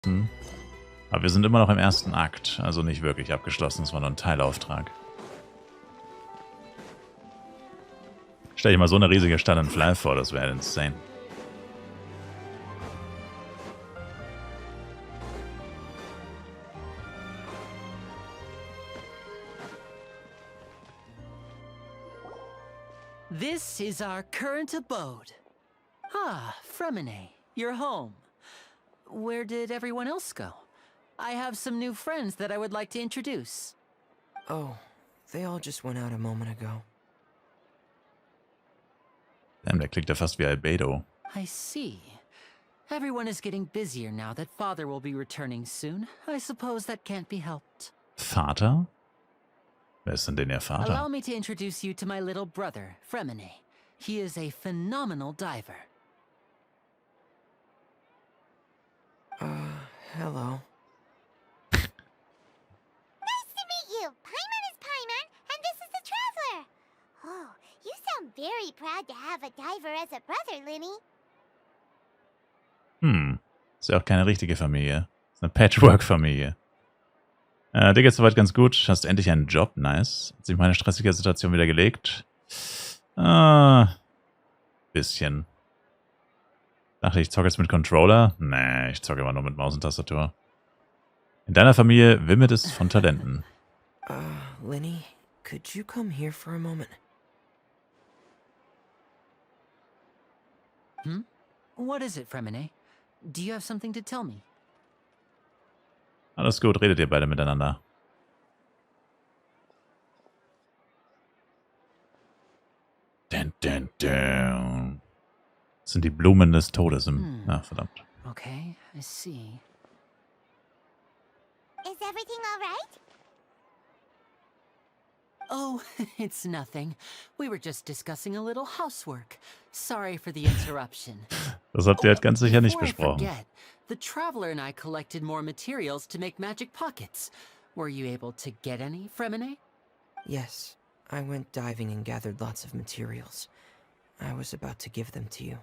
Aber wir sind immer noch im ersten Akt, also nicht wirklich abgeschlossen, es war nur ein Teilauftrag. Stell dir mal so eine riesige Stadt in Fly vor, das wäre insane. This is our current abode. Ah, Fremine, you're home. Where did everyone else go? I have some new friends that I would like to introduce. Oh, they all just went out a moment ago. Damn, der klingt ja fast wie Albedo. I see. Everyone is getting busier now that Father will be returning soon. I suppose that can't be helped. Vater? Wer ist denn ihr Vater? Allow me to introduce you to my little brother, Fremine. He is a phenomenal diver. Hello. Nice to meet you. Paimon is Paimon, and this is the Traveler. Oh, you sound very proud to have a diver as a brother, Linny. Ist ja auch keine richtige Familie. Ist eine Patchwork-Familie. Dir geht's soweit ganz gut. Hast endlich einen Job. Nice. Hat sich meine stressige Situation wieder gelegt. Bisschen. Dachte ich, zocke jetzt mit Controller? Nee, ich zocke immer nur mit Maus und Tastatur. In deiner Familie wimmelt es von Talenten. Linny, could you come here for a moment? What is it, Fremine? Do you have something to tell me? Alles gut, redet ihr beide miteinander. Dun, dun, dun. Das sind die Blumen des Todes im... Na, verdammt. Okay, I see. Is everything all right? Oh, it's nothing. We were just discussing a little housework. Sorry for the interruption. Das habt ihr halt ganz sicher nicht Before I besprochen. forget, the Traveler and I collected more materials to make magic pockets. Were you able to get any, Fremine? Yes, I went diving and gathered lots of materials. I was about to give them to you.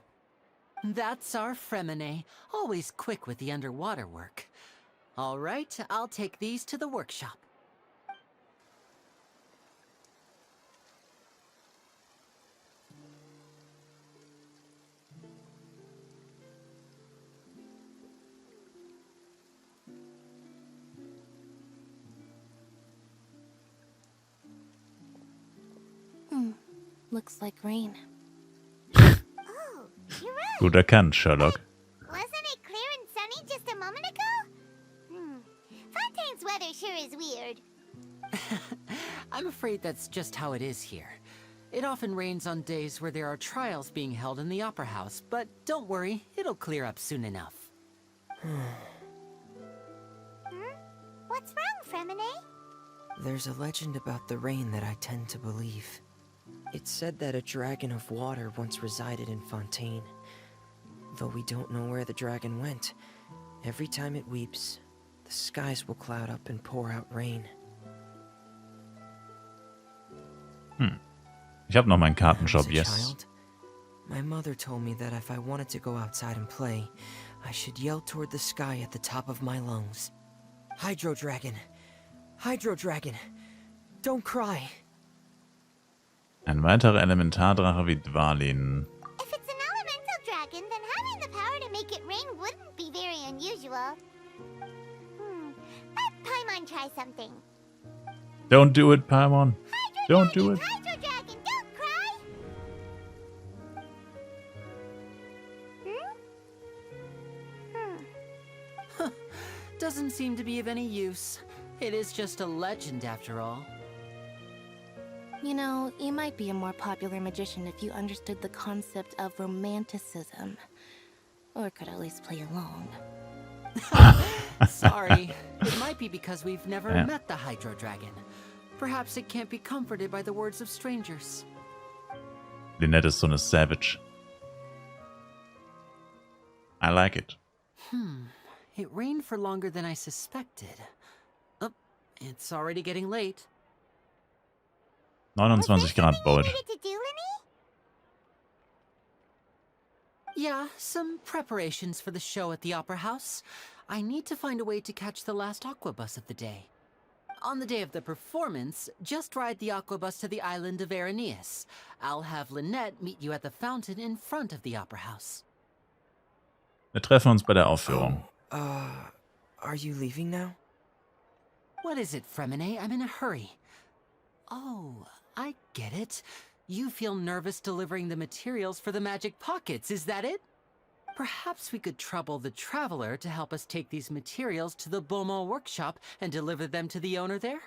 That's our Fremine, always quick with the underwater work. All right, I'll take these to the workshop. Looks like rain. Oh, you're right. Gut erkannt, Sherlock. Wasn't it clear and sunny just a moment ago? Fontaine's weather sure is weird. I'm afraid that's just how it is here. It often rains on days where there are trials being held in the Opera House, but don't worry, it'll clear up soon enough. What's wrong, Fremine? There's a legend about the rain that I tend to believe. It's said that a dragon of water once resided in Fontaine. Though we don't know where the dragon went, every time it weeps, the skies will cloud up and pour out rain. Ich habe noch meinen Kartenshop, As a yes. child, my mother told me that if I wanted to go outside and play, I should yell toward the sky at the top of my lungs. Hydro Dragon! Hydro Dragon! Don't cry! Ein weiterer Elementardrache wie Dvalin. If it's an elemental dragon, then having the power to make it rain wouldn't be very unusual. Let Paimon try something. Don't do it, Paimon. Hydro Don't dragon, do it. Hydro dragon, don't cry! Doesn't seem to be of any use. It is just a legend after all. You know, you might be a more popular magician if you understood the concept of romanticism. Or could at least play along. Sorry. It might be because we've never Yeah. met the Hydro Dragon. Perhaps it can't be comforted by the words of strangers. Lynette ist so eine Savage. I like it. It rained for longer than I suspected. Oh, it's already getting late. 29 Grad Bolt. Needed to do, Linny? Yeah, some preparations for the show at the Opera House. I need to find a way to catch the last aqua bus of the day. On the day of the performance, just ride the aqua bus to the island of Aeneas. I'll have Lynette meet you at the fountain in front of the opera house. Wir treffen uns bei der Aufführung. Are you leaving now? What is it, Fremine? I'm in a hurry. Oh, I get it. You feel nervous delivering the materials for the magic pockets, is that it? Perhaps we could trouble the traveler to help us take these materials to the Beaumont workshop and deliver them to the owner there?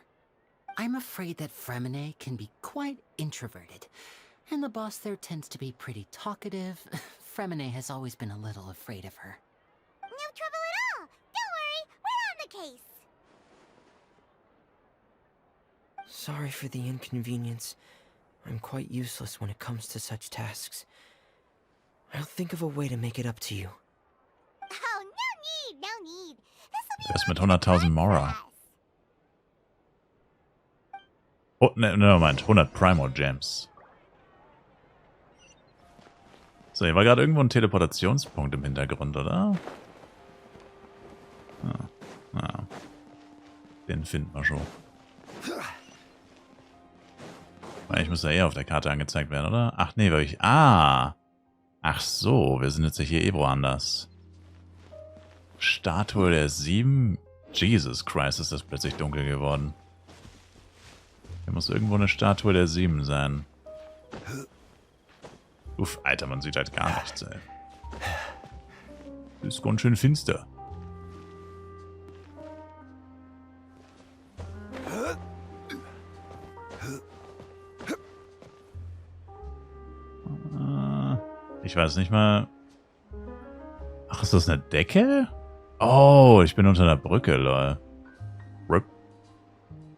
I'm afraid that Fremine can be quite introverted, and the boss there tends to be pretty talkative. Fremine has always been a little afraid of her. No trouble at all. Don't worry, we're on the case. Sorry for the inconvenience. I'm quite useless when it comes to such tasks. I'll think of a way to make it up to you. Oh, no need. Das mit 100.000 Mora. Class. Oh, ne, meint 100 Primo Gems. So, hier war gerade irgendwo ein Teleportationspunkt im Hintergrund, oder? Den finden wir schon. Eigentlich muss er eher auf der Karte angezeigt werden, oder? Ach nee, wirklich. Ach so, wir sind jetzt hier eh woanders. Statue der 7. Jesus Christ, ist das plötzlich dunkel geworden. Hier muss irgendwo eine Statue der 7 sein. Uff, Alter, man sieht halt gar nichts, ey. Ist ganz schön finster. Ich weiß nicht mal. Ach, ist das eine Decke? Oh, ich bin unter einer Brücke, lol. Rip.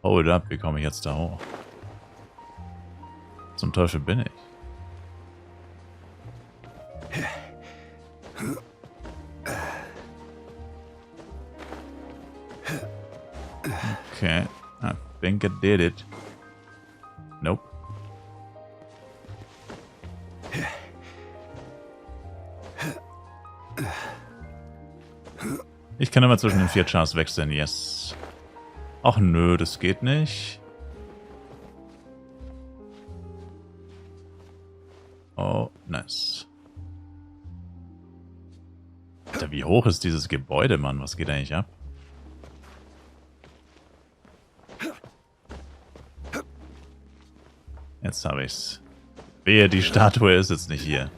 Hold up, wie komme ich jetzt da hoch? Zum Teufel bin ich. Okay, I think I did it. Nope. Ich kann immer zwischen den 4 Chars wechseln, yes. Ach nö, das geht nicht. Oh, nice. Alter, wie hoch ist dieses Gebäude, Mann? Was geht eigentlich ab? Jetzt habe ich's. Wehe, die Statue ist jetzt nicht hier.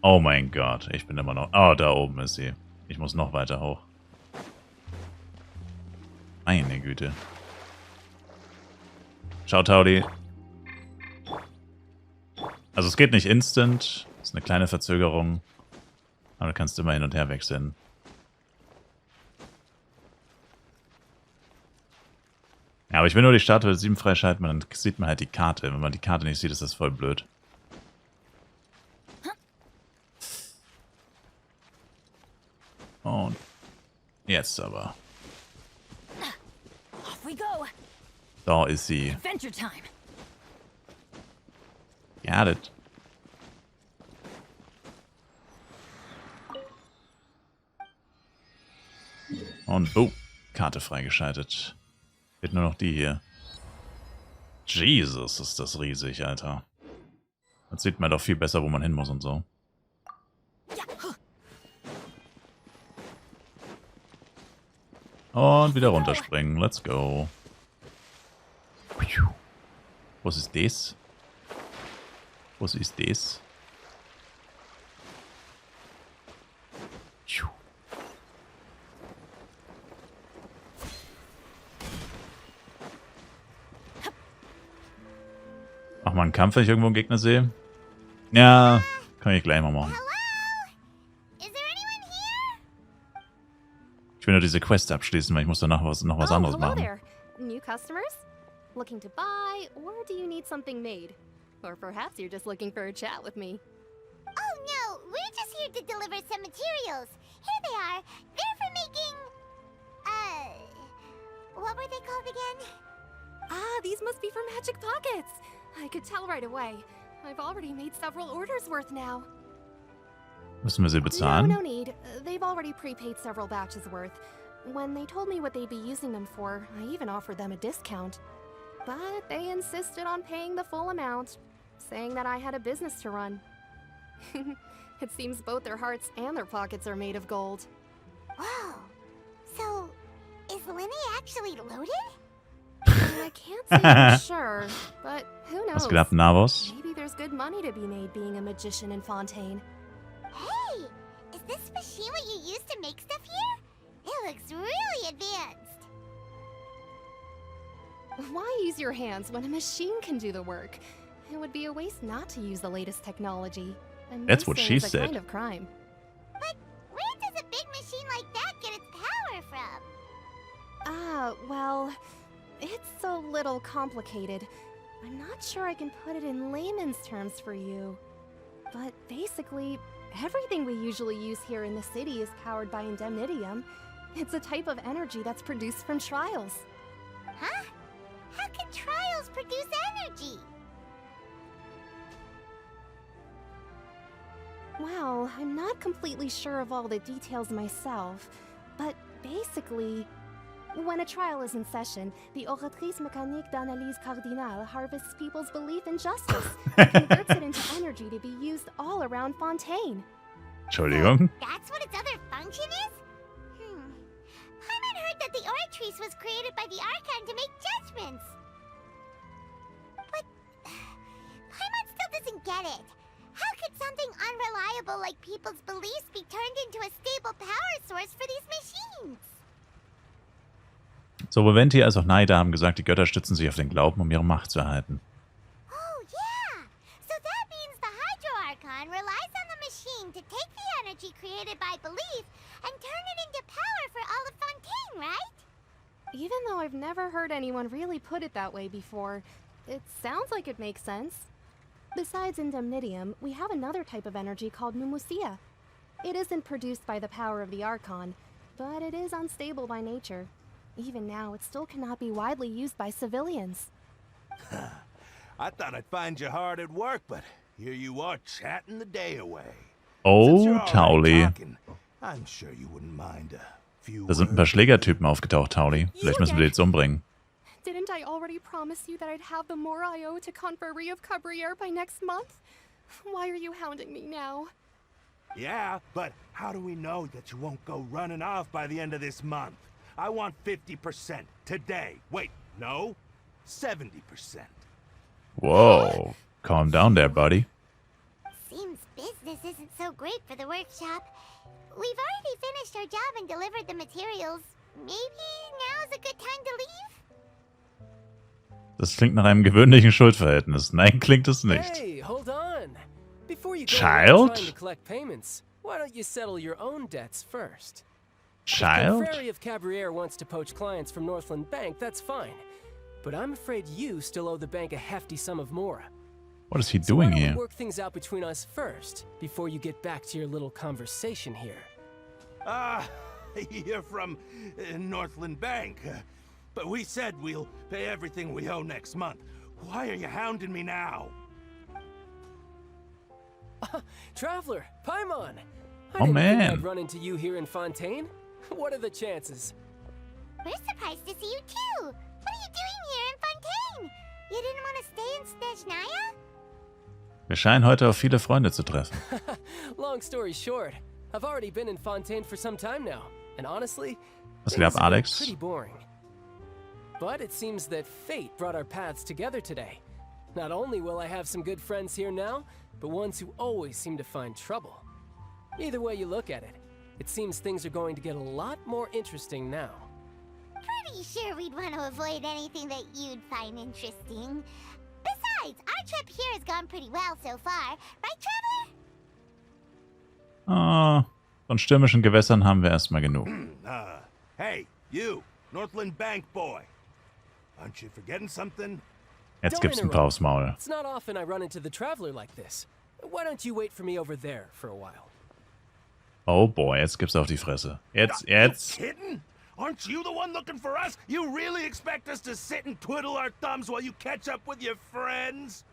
Oh mein Gott, ich bin immer noch... Oh, da oben ist sie. Ich muss noch weiter hoch. Meine Güte. Ciao, Taudi. Also es geht nicht instant. Das ist eine kleine Verzögerung. Aber du kannst immer hin und her wechseln. Ja, aber ich will nur die Statue 7 freischalten, dann sieht man halt die Karte. Wenn man die Karte nicht sieht, ist das voll blöd. Und jetzt aber. Off we go. Da ist sie. Adventure time. Got it. Und boom, Karte freigeschaltet. Wird nur noch die hier. Jesus, ist das riesig, Alter. Jetzt sieht man doch viel besser, wo man hin muss und so. Und wieder runterspringen. Let's go. Was ist das? Was ist das? Mach mal einen Kampf, wenn ich irgendwo einen Gegner sehe. Ja, kann ich gleich mal machen. Ich will nur diese Quest abschließen, weil ich muss danach noch was anderes hello machen. there. New customers? Looking to buy, or do you need something made? Or perhaps you're just looking for a chat with me. Oh no, we're just here to deliver some materials. Here they are. They're for making... what were they called again? Ah, these must be for magic pockets. I could tell right away. I've already made several orders worth now. Müssen wir sie No, bezahlen? no need. They've already prepaid several batches worth. When they told me what they'd be using them for, I even offered them a discount. But they insisted on paying the full amount, saying that I had a business to run. It seems both their hearts and their pockets are made of gold. Whoa. So, is Linny actually loaded? I can't say for sure, but who knows? Was geht ab, Navos? Maybe there's good money to be made being a magician in Fontaine. Hey, is this machine what you use to make stuff here? It looks really advanced. Why use your hands when a machine can do the work? It would be a waste not to use the latest technology. And That's what wasting she is a said. kind of crime. But where does a big machine like that get its power from? Well, it's a little complicated. I'm not sure I can put it in layman's terms for you. But basically, everything we usually use here in the city is powered by indemnitium. It's a type of energy that's produced from trials. Huh? How can trials produce energy? Well, I'm not completely sure of all the details myself, but basically, when a trial is in session, the oratrice mécanique d'analyse cardinale harvests people's belief in justice and converts it into energy to be used all around Fontaine. Entschuldigung. That's what its other function is? Paimon heard that the oratrice was created by the Archon to make judgments. But Paimon still doesn't get it. How could something unreliable like people's beliefs be turned into a stable power source for these machines? Sowohl Venti als auch Naida haben gesagt, die Götter stützen sich auf den Glauben, um ihre Macht zu erhalten. Oh, yeah. So that means the Hydro Archon relies on the machine to take the energy created by belief and turn it into power for all of Fontaine, right? Even though I've never heard anyone really put it that way before, it sounds like it makes sense. Besides indemnitium, we have another type of energy called mumusia. It isn't produced by the power of the Archon, but it is unstable by nature. Even now, it still cannot be widely used by civilians. I thought I'd find you hard at work, but here you are chatting the day away. Since Oh, you're already Tauli. talking, I'm sure you wouldn't mind a few Da sind ein paar words. Schlägertypen aufgetaucht, Tauli. Vielleicht müssen wir die jetzt umbringen. Didn't I already promise you that I'd have the more I owe to Confrérie of Cabriere by next month? Why are you hounding me now? Yeah, but how do we know that you won't go running off by the end of this month? I want 50% today. Wait, no, 70%. Whoa. Calm down there, buddy. Seems business isn't so great for the workshop. We've already finished our job and delivered the materials. Maybe now's a good time to leave? Das klingt nach einem gewöhnlichen Schuldverhältnis. Nein, klingt es nicht. Hey, hold on. Before you go Child? around trying to collect payments, why don't you settle your own debts first? Child? If Confrérie of Cabriere wants to poach clients from Northland Bank, that's fine. But I'm afraid you still owe the bank a hefty sum of mora. What is he So why doing don't we here? work things out between us first, before you get back to your little conversation here? You're from Northland Bank. But we said we'll pay everything we owe next month. Why are you hounding me now? Traveler, Paimon! I Oh, didn't man. think I'd run into you here in Fontaine. What are the chances? We're surprised to see you too. What are you doing here in Fontaine? You didn't want to stay in Snezhnaya? Wir scheinen heute auf viele Freunde zu treffen. Long story short, I've already been in Fontaine for some time now, and honestly, Was geht ab, things have been Alex? pretty boring. But it seems that fate brought our paths together today. Not only will I have some good friends here now, but ones who always seem to find trouble. Either way you look at it, it seems things are going to get a lot more interesting now. Pretty sure we'd want to avoid anything that you'd find interesting. Besides, our trip here has gone pretty well so far. Right, Traveler? Ah, von stürmischen Gewässern haben wir erstmal genug. Hey, you, Northland Bank boy. Aren't you forgetting something? Jetzt Don't gibt's ein paar aufs Maul. It's not often I run into the Traveler like this. Why don't you wait for me over there for a while? Oh boy, jetzt gibt's auf die Fresse. Jetzt. Kidding? Aren't you the one looking for us? You really expect us to sit and twiddle our thumbs while you catch up with your friends?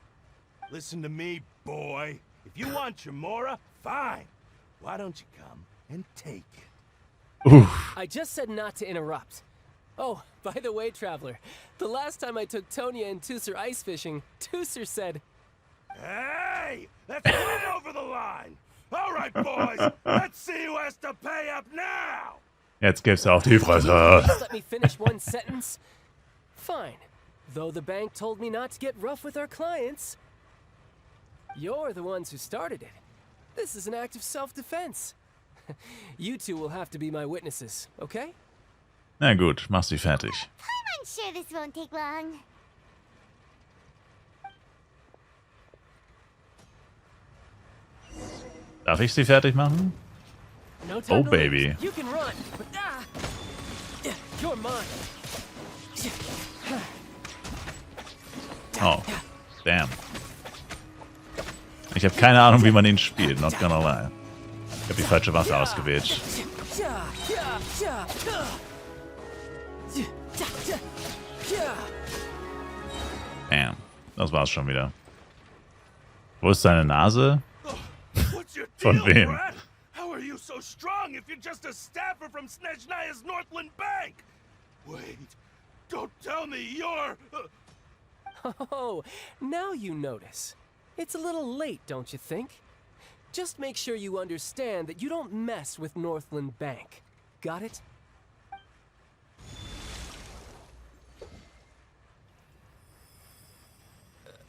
Listen to me, boy. If you want your mora, fine. Why don't you come and take it? I just said not to interrupt. Oh, by the way, Traveler, the last time I took Tonya and Tusser ice fishing, Tusser said, Hey! That's way over the line! Alright, boys, let's see who has to pay up now! Jetzt gibt's auf die Fresse. Just let me finish one sentence. Fine. Though the bank told me not to get rough with our clients. You're the ones who started it. This is an act of self-defense. You two will have to be my witnesses, okay? Na gut, mach sie fertig. I'm sure this won't take long. Darf ich sie fertig machen? No time Oh, to baby. lose. You can run, but you're mine. Oh, damn. Ich habe keine Ahnung, wie man ihn spielt, not gonna lie. Ich habe die falsche Waffe ausgewählt. Damn, das war's schon wieder. Wo ist seine Nase? What's your Von deal, wem? Brad? How are you so strong if you're just a staffer from Snezhnaya's Northland Bank? Wait, don't tell me you're... Oh, now you notice. It's a little late, don't you think? Just make sure you understand that you don't mess with Northland Bank. Got it?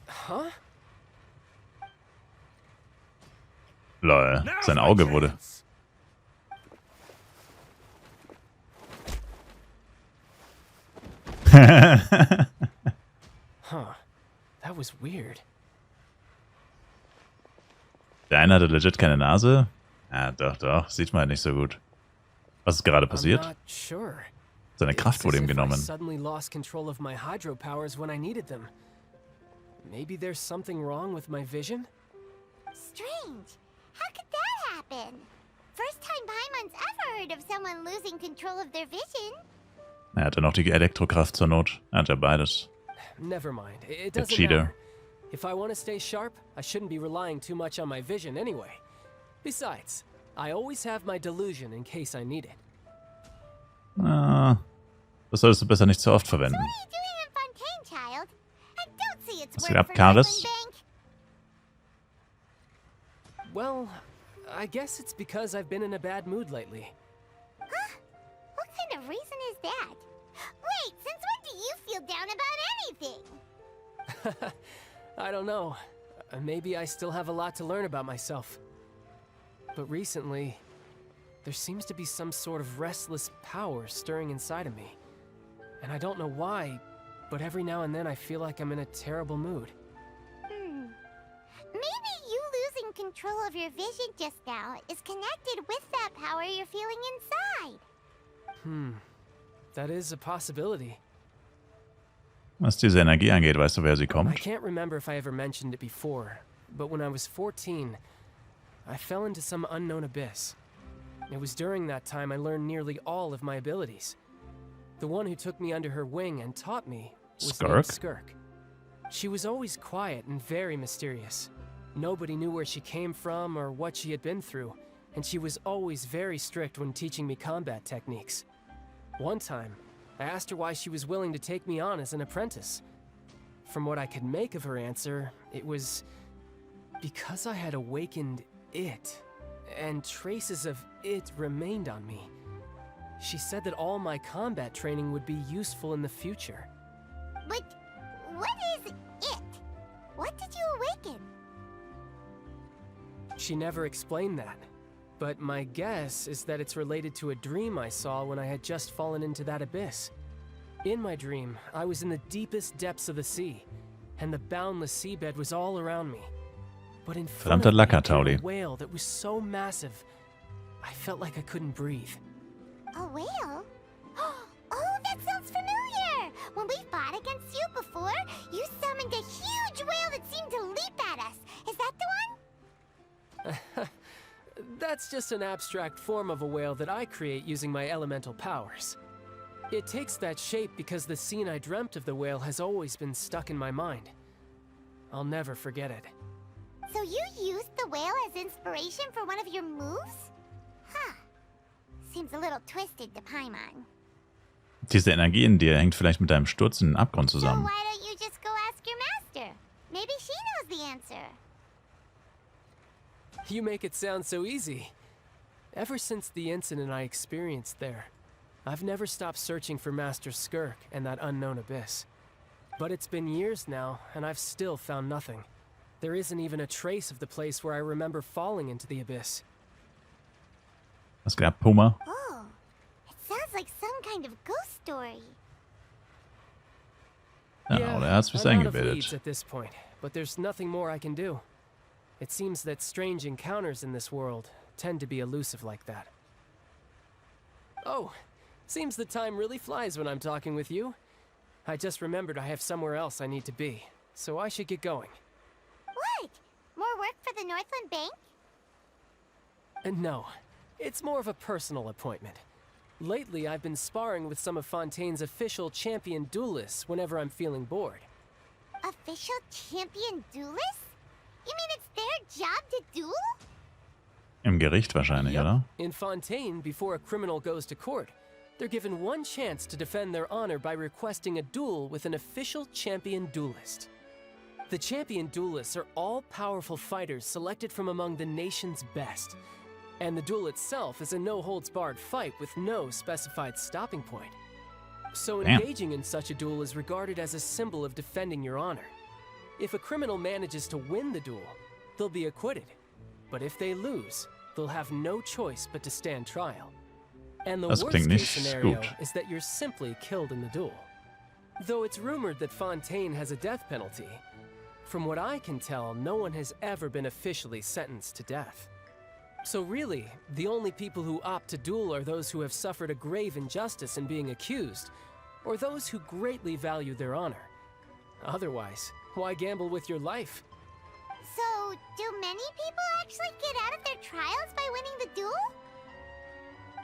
Huh? Lol, Now's sein my Auge wurde. chance. Huh. That was weird. Der eine hatte legit keine Nase. Ja, doch. Sieht man halt nicht so gut. Was ist gerade I'm passiert? not sure. Seine It's Kraft as wurde ihm if I genommen. suddenly lost control of my hydro powers when I needed them. Maybe there's something wrong with my vision? Strange. How could that happen? First time Paimon's ever heard of someone losing control of their vision. Er hatte noch die Elektrokraft zur Not. Er hat ja beides. Never mind. It Der doesn't Cheater. matter. If I want to stay sharp, I shouldn't be relying too much on my vision anyway. Besides, I always have my delusion in case I need it. Das solltest du besser nicht zu oft verwenden. What are you doing in Fontaine, child? I don't see its Was word geht ab, for Karis? Northland Bank. Well, I guess it's because I've been in a bad mood lately. Huh? What kind of reason is that? Wait, since when do you feel down about anything? I don't know. Maybe I still have a lot to learn about myself. But recently, there seems to be some sort of restless power stirring inside of me. And I don't know why, but every now and then I feel like I'm in a terrible mood. Maybe you losing control of your vision just now is connected with that power you're feeling inside. That is a possibility. Was diese Energie angeht, weißt du, wer sie I kommt? can't remember if I ever mentioned it before, but when I was 14, I fell into some unknown abyss. It was during that time I learned nearly all of my abilities. The one who took me under her wing and taught me was named Skirk. She was always quiet and very mysterious. Nobody knew where she came from or what she had been through, and she was always very strict when teaching me combat techniques. One time, I asked her why she was willing to take me on as an apprentice. From what I could make of her answer, it was because I had awakened it, and traces of it remained on me. She said that all my combat training would be useful in the future. But what is it? What did you awaken? She never explained that, but my guess is that it's related to a dream I saw when I had just fallen into that abyss. In my dream, I was in the deepest depths of the sea, and the boundless seabed was all around me. But in front Verdammter of me Lackertauli. appeared a whale that was so massive, I felt like I couldn't breathe. A whale? Oh, that sounds familiar! When we fought against you before, you summoned a huge whale that seemed to leap at us. Is that the one? That's just an abstract form of a whale that I create using my elemental powers. It takes that shape because the scene I dreamt of the whale has always been stuck in my mind. I'll never forget it. So you used the whale as inspiration for one of your moves? Huh. Seems a little twisted to Paimon. Diese Energie in dir hängt vielleicht mit deinem Sturz in den Abgrund So zusammen. why don't you just go ask your master? Maybe she knows the answer. You make it sound so easy. Ever since the incident I experienced there, I've never stopped searching for Master Skirk and that unknown abyss. But it's been years now, and I've still found nothing. There isn't even a trace of the place where I remember falling into the abyss. Was geht ab, Puma? Oh, it sounds like some kind of ghost story. Ja, oder er hat's bis I'm out of leads eingebildet. at this point, but there's nothing more I can do. It seems that strange encounters in this world tend to be elusive like that. Oh, seems the time really flies when I'm talking with you. I just remembered I have somewhere else I need to be, so I should get going. What? More work for the Northland Bank? No, it's more of a personal appointment. Lately, I've been sparring with some of Fontaine's official champion duelists whenever I'm feeling bored. Official champion duelists? You mean it's their job to duel? Im Gericht wahrscheinlich, oder? In Fontaine, before a criminal goes to court, they're given one chance to defend their honor by requesting a duel with an official champion duelist. The champion duelists are all powerful fighters selected from among the nation's best. And the duel itself is a no-holds-barred fight with no specified stopping point. So Damn. engaging in such a duel is regarded as a symbol of defending your honor. If a criminal manages to win the duel, they'll be acquitted. But if they lose, they'll have no choice but to stand trial. And the Das klingt worst-case nicht scenario gut. is that you're simply killed in the duel. Though it's rumored that Fontaine has a death penalty, from what I can tell, no one has ever been officially sentenced to death. So really, the only people who opt to duel are those who have suffered a grave injustice in being accused, or those who greatly value their honor. Otherwise, why gamble with your life? So, do many people actually get out of their trials by winning the duel?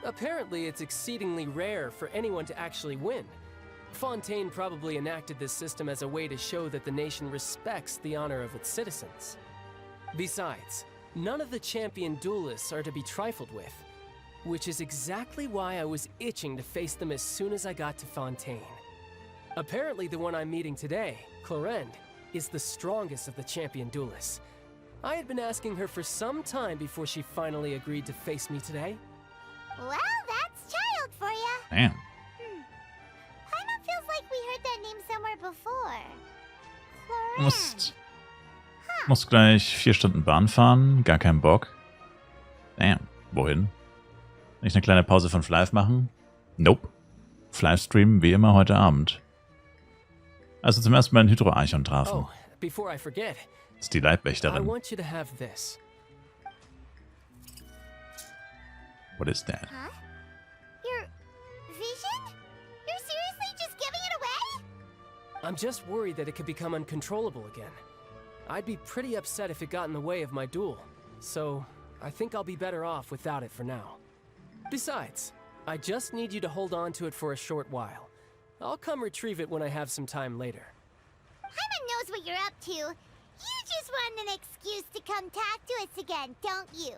Apparently, it's exceedingly rare for anyone to actually win. Fontaine probably enacted this system as a way to show that the nation respects the honor of its citizens. Besides, none of the champion duelists are to be trifled with, which is exactly why I was itching to face them as soon as I got to Fontaine. Apparently, the one I'm meeting today, Clorinde, is the strongest of the champion duelists. I had been asking her for some time before she finally agreed to face me today. Well, that's child for ya. Damn. Paimon feels like we heard that name somewhere before. Du musst gleich 4 Stunden Bahn fahren. Gar keinen Bock. Damn. Wohin? Nicht eine kleine Pause von Flive machen? Nope. Flive streamen wie immer heute Abend. Also zum ersten Mal ein Hydroarchon trafen. Oh, before I forget, Das ist die I Leibwächterin. want you to have this. What is that? Huh? Your vision? You're seriously just giving it away? I'm just worried that it could become uncontrollable again. I'd be pretty upset if it got in the way of my duel, so I think I'll be better off without it for now. Besides, I just need you to hold on to it for a short while. I'll come retrieve it when I have some time later. Paimon knows what you're up to. You just want an excuse to come talk to us again, don't you?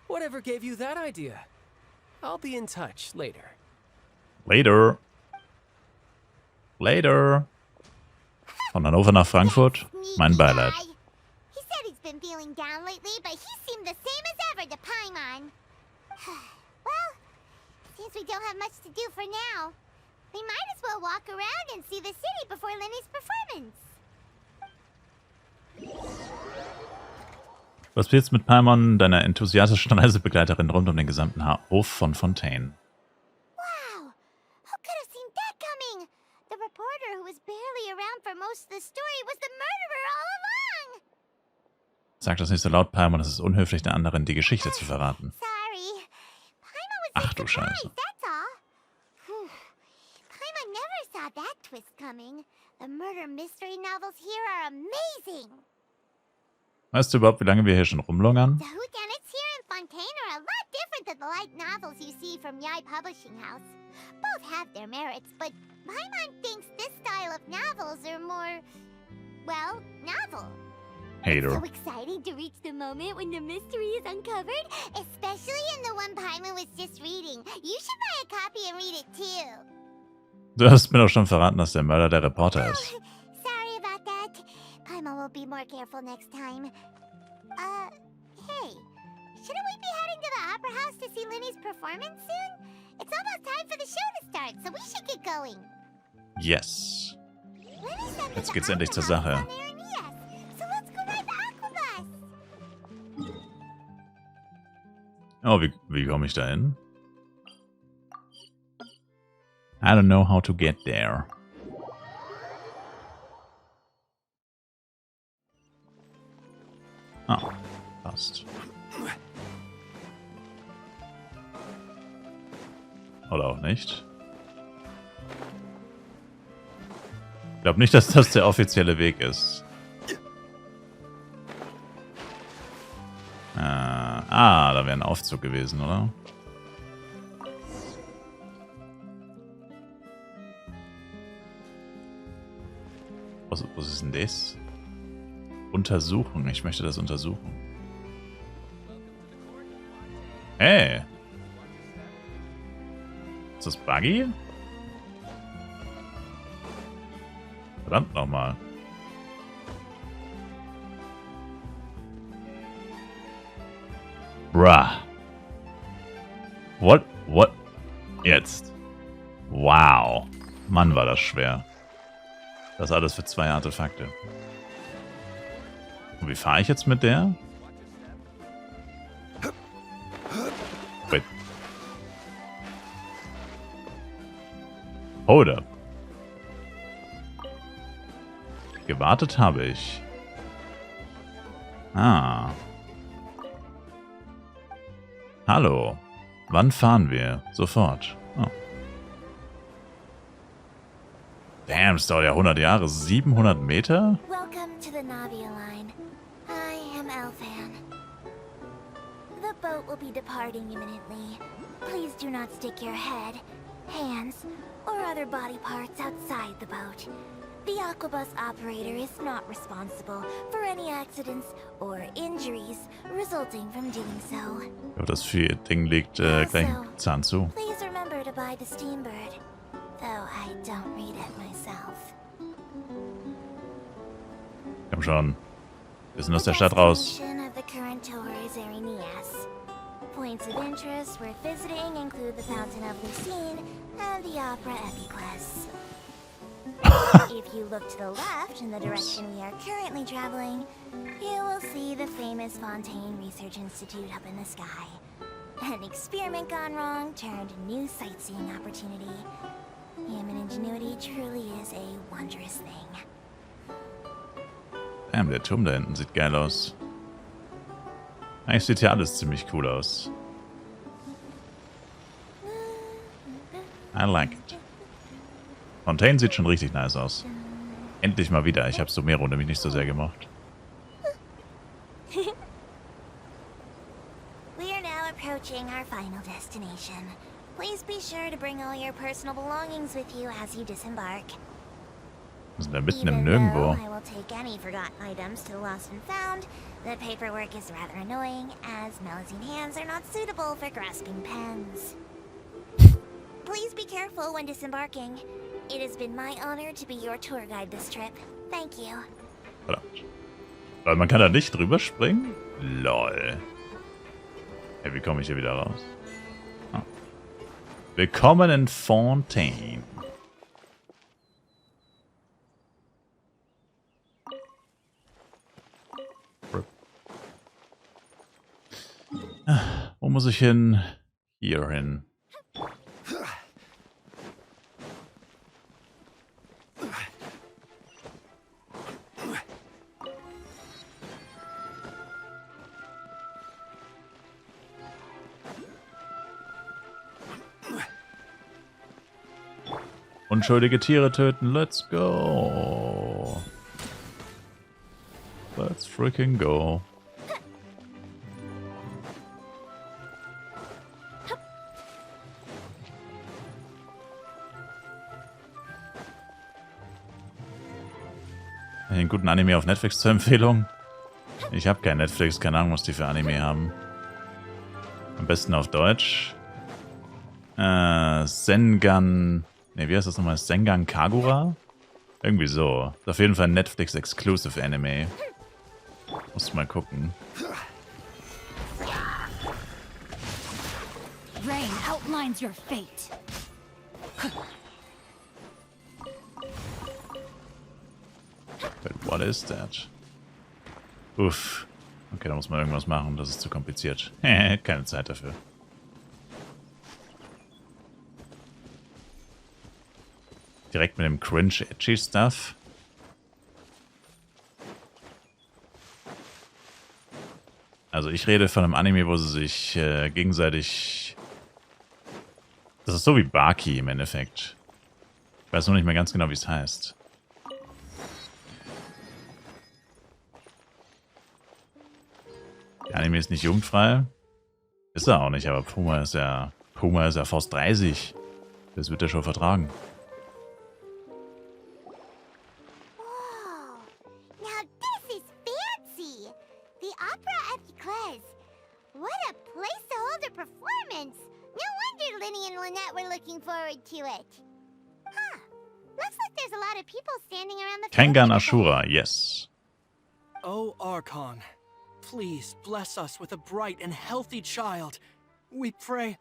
Whatever gave you that idea? I'll be in touch later. Later. Later. Von Hannover nach Frankfurt. Mein Beileid. Guy. He said he's been feeling down lately, but he seemed the same as ever to Paimon. Well, since we don't have much to do for now, we might as well walk around and see the city before Lenny's performance. Was willst du mit Paimon, deiner enthusiastischen Reisebegleiterin rund um den gesamten Hof von Fontaine? Wow! Who could have seen that coming? The reporter who was barely around for most of the story was the murderer all along! Sag das nicht so laut, Paimon, es ist unhöflich, der anderen die Geschichte zu verraten. Sorry. Paimon was Ach just du surprised, Scheiße. that's all. Whew. Paimon never saw that twist coming. The murder mystery novels here are amazing. Weißt du überhaupt, wie lange wir hier schon rumlungern? The whodunits here in Fontaine are a lot different than the light novels you see from Yai Publishing House. Both have their merits, but Paimon thinks this style of novels are more, well, novel. Hater. So excited to reach the moment when the mystery is uncovered, especially in the one Paimon was just reading. You should buy a copy and read it too. Du hast mir doch schon verraten, dass der Mörder der Reporter ist. Sorry about that. Paimon will be more careful next time. Hey, shouldn't we be heading to the opera house to see Linny's performance soon? It's almost time for the show to start, so we should get going. Yes. Linny said that Jetzt the geht's endlich zur opera house Sache. is on their NES, so let's go ride the Aquabus. Oh, wie komme ich da hin? I don't know how to get there. Ah, passt. Oder auch nicht. Ich glaube nicht, dass das der offizielle Weg ist. Da wäre ein Aufzug gewesen, oder? Was ist denn das? Untersuchen. Ich möchte das untersuchen. Hey! Ist das Buggy? Verdammt nochmal. Bruh. What? Jetzt. Wow. Mann, war das schwer. Das alles für 2 Artefakte. Und wie fahre ich jetzt mit der? Wait. Hold up. Gewartet habe ich. Ah. Hallo. Wann fahren wir? Sofort. Oh. Damn, das dauert ja 100 Jahre. 700 Meter? Welcome to the Navia line. I am Elfan. The boat will be departing imminently. Please do not stick your head, hands, or other body parts outside the boat. The Aquabus operator is not responsible for any accidents or injuries resulting from doing so. Ich glaube, das Ding liegt gleich einen Zahn zu. Please remember to buy the Steambird, though I don't read it myself. Komm schon. Wir sind aus der Stadt raus. Destination of the current tour is Arenias. Points of interest worth visiting include the Fountain of Lucine and the Opera Epiclese. If you look to the left in the direction we are currently traveling, you will see the famous Fontaine Research Institute up in the sky. An experiment gone wrong turned a new sightseeing opportunity. Human ingenuity truly is a wondrous thing. Damn, der Turm da hinten sieht geil aus. Eigentlich sieht hier alles ziemlich cool aus. I like it. Fontaine sieht schon richtig nice aus. Endlich mal wieder. Ich habe Sumero nämlich nicht so sehr gemocht. We are now approaching our final destination. Please be sure to bring all your personal belongings with you as you disembark. Wir sind da mitten im Even Nirgendwo. though I will take any forgotten items to the lost and found, the paperwork is rather annoying, as Melusine hands are not suitable for grasping pens. Please be careful when disembarking. It has been my honor to be your tour guide this trip. Thank you. Verdammt. Weil man kann da nicht drüber springen? Lol. Hey, wie komme ich hier wieder raus? Ah. Willkommen in Fontaine. Wo muss ich hin? Hier hin. Unschuldige Tiere töten. Let's go. Let's freaking go. Einen guten Anime auf Netflix zur Empfehlung. Ich habe kein Netflix, keine Ahnung, was die für Anime haben. Am besten auf Deutsch. Sengan... Ne, wie heißt das nochmal? Sengan Kagura? Irgendwie so. Ist auf jeden Fall ein Netflix Exclusive Anime. Muss mal gucken. Rain outlines your fate. But what is that? Uff. Okay, da muss man irgendwas machen. Das ist zu kompliziert. Keine Zeit dafür. Direkt mit dem Cringe-Edgy-Stuff. Also ich rede von einem Anime, wo sie sich gegenseitig... Das ist so wie Baki im Endeffekt. Ich weiß nur nicht mehr ganz genau, wie es heißt. Der Anime ist nicht jugendfrei. Ist er auch nicht, aber Puma ist ja fast 30. Das wird er schon vertragen. Whoa! Now this is fancy! The opera at Eclairs. What a place to hold a performance! No wonder Linny and Lynette were looking forward to it. Huh. Looks like there's a lot of people standing around the Kengan Ashura, yes. O Archon, please bless us with a bright and healthy child. We pray.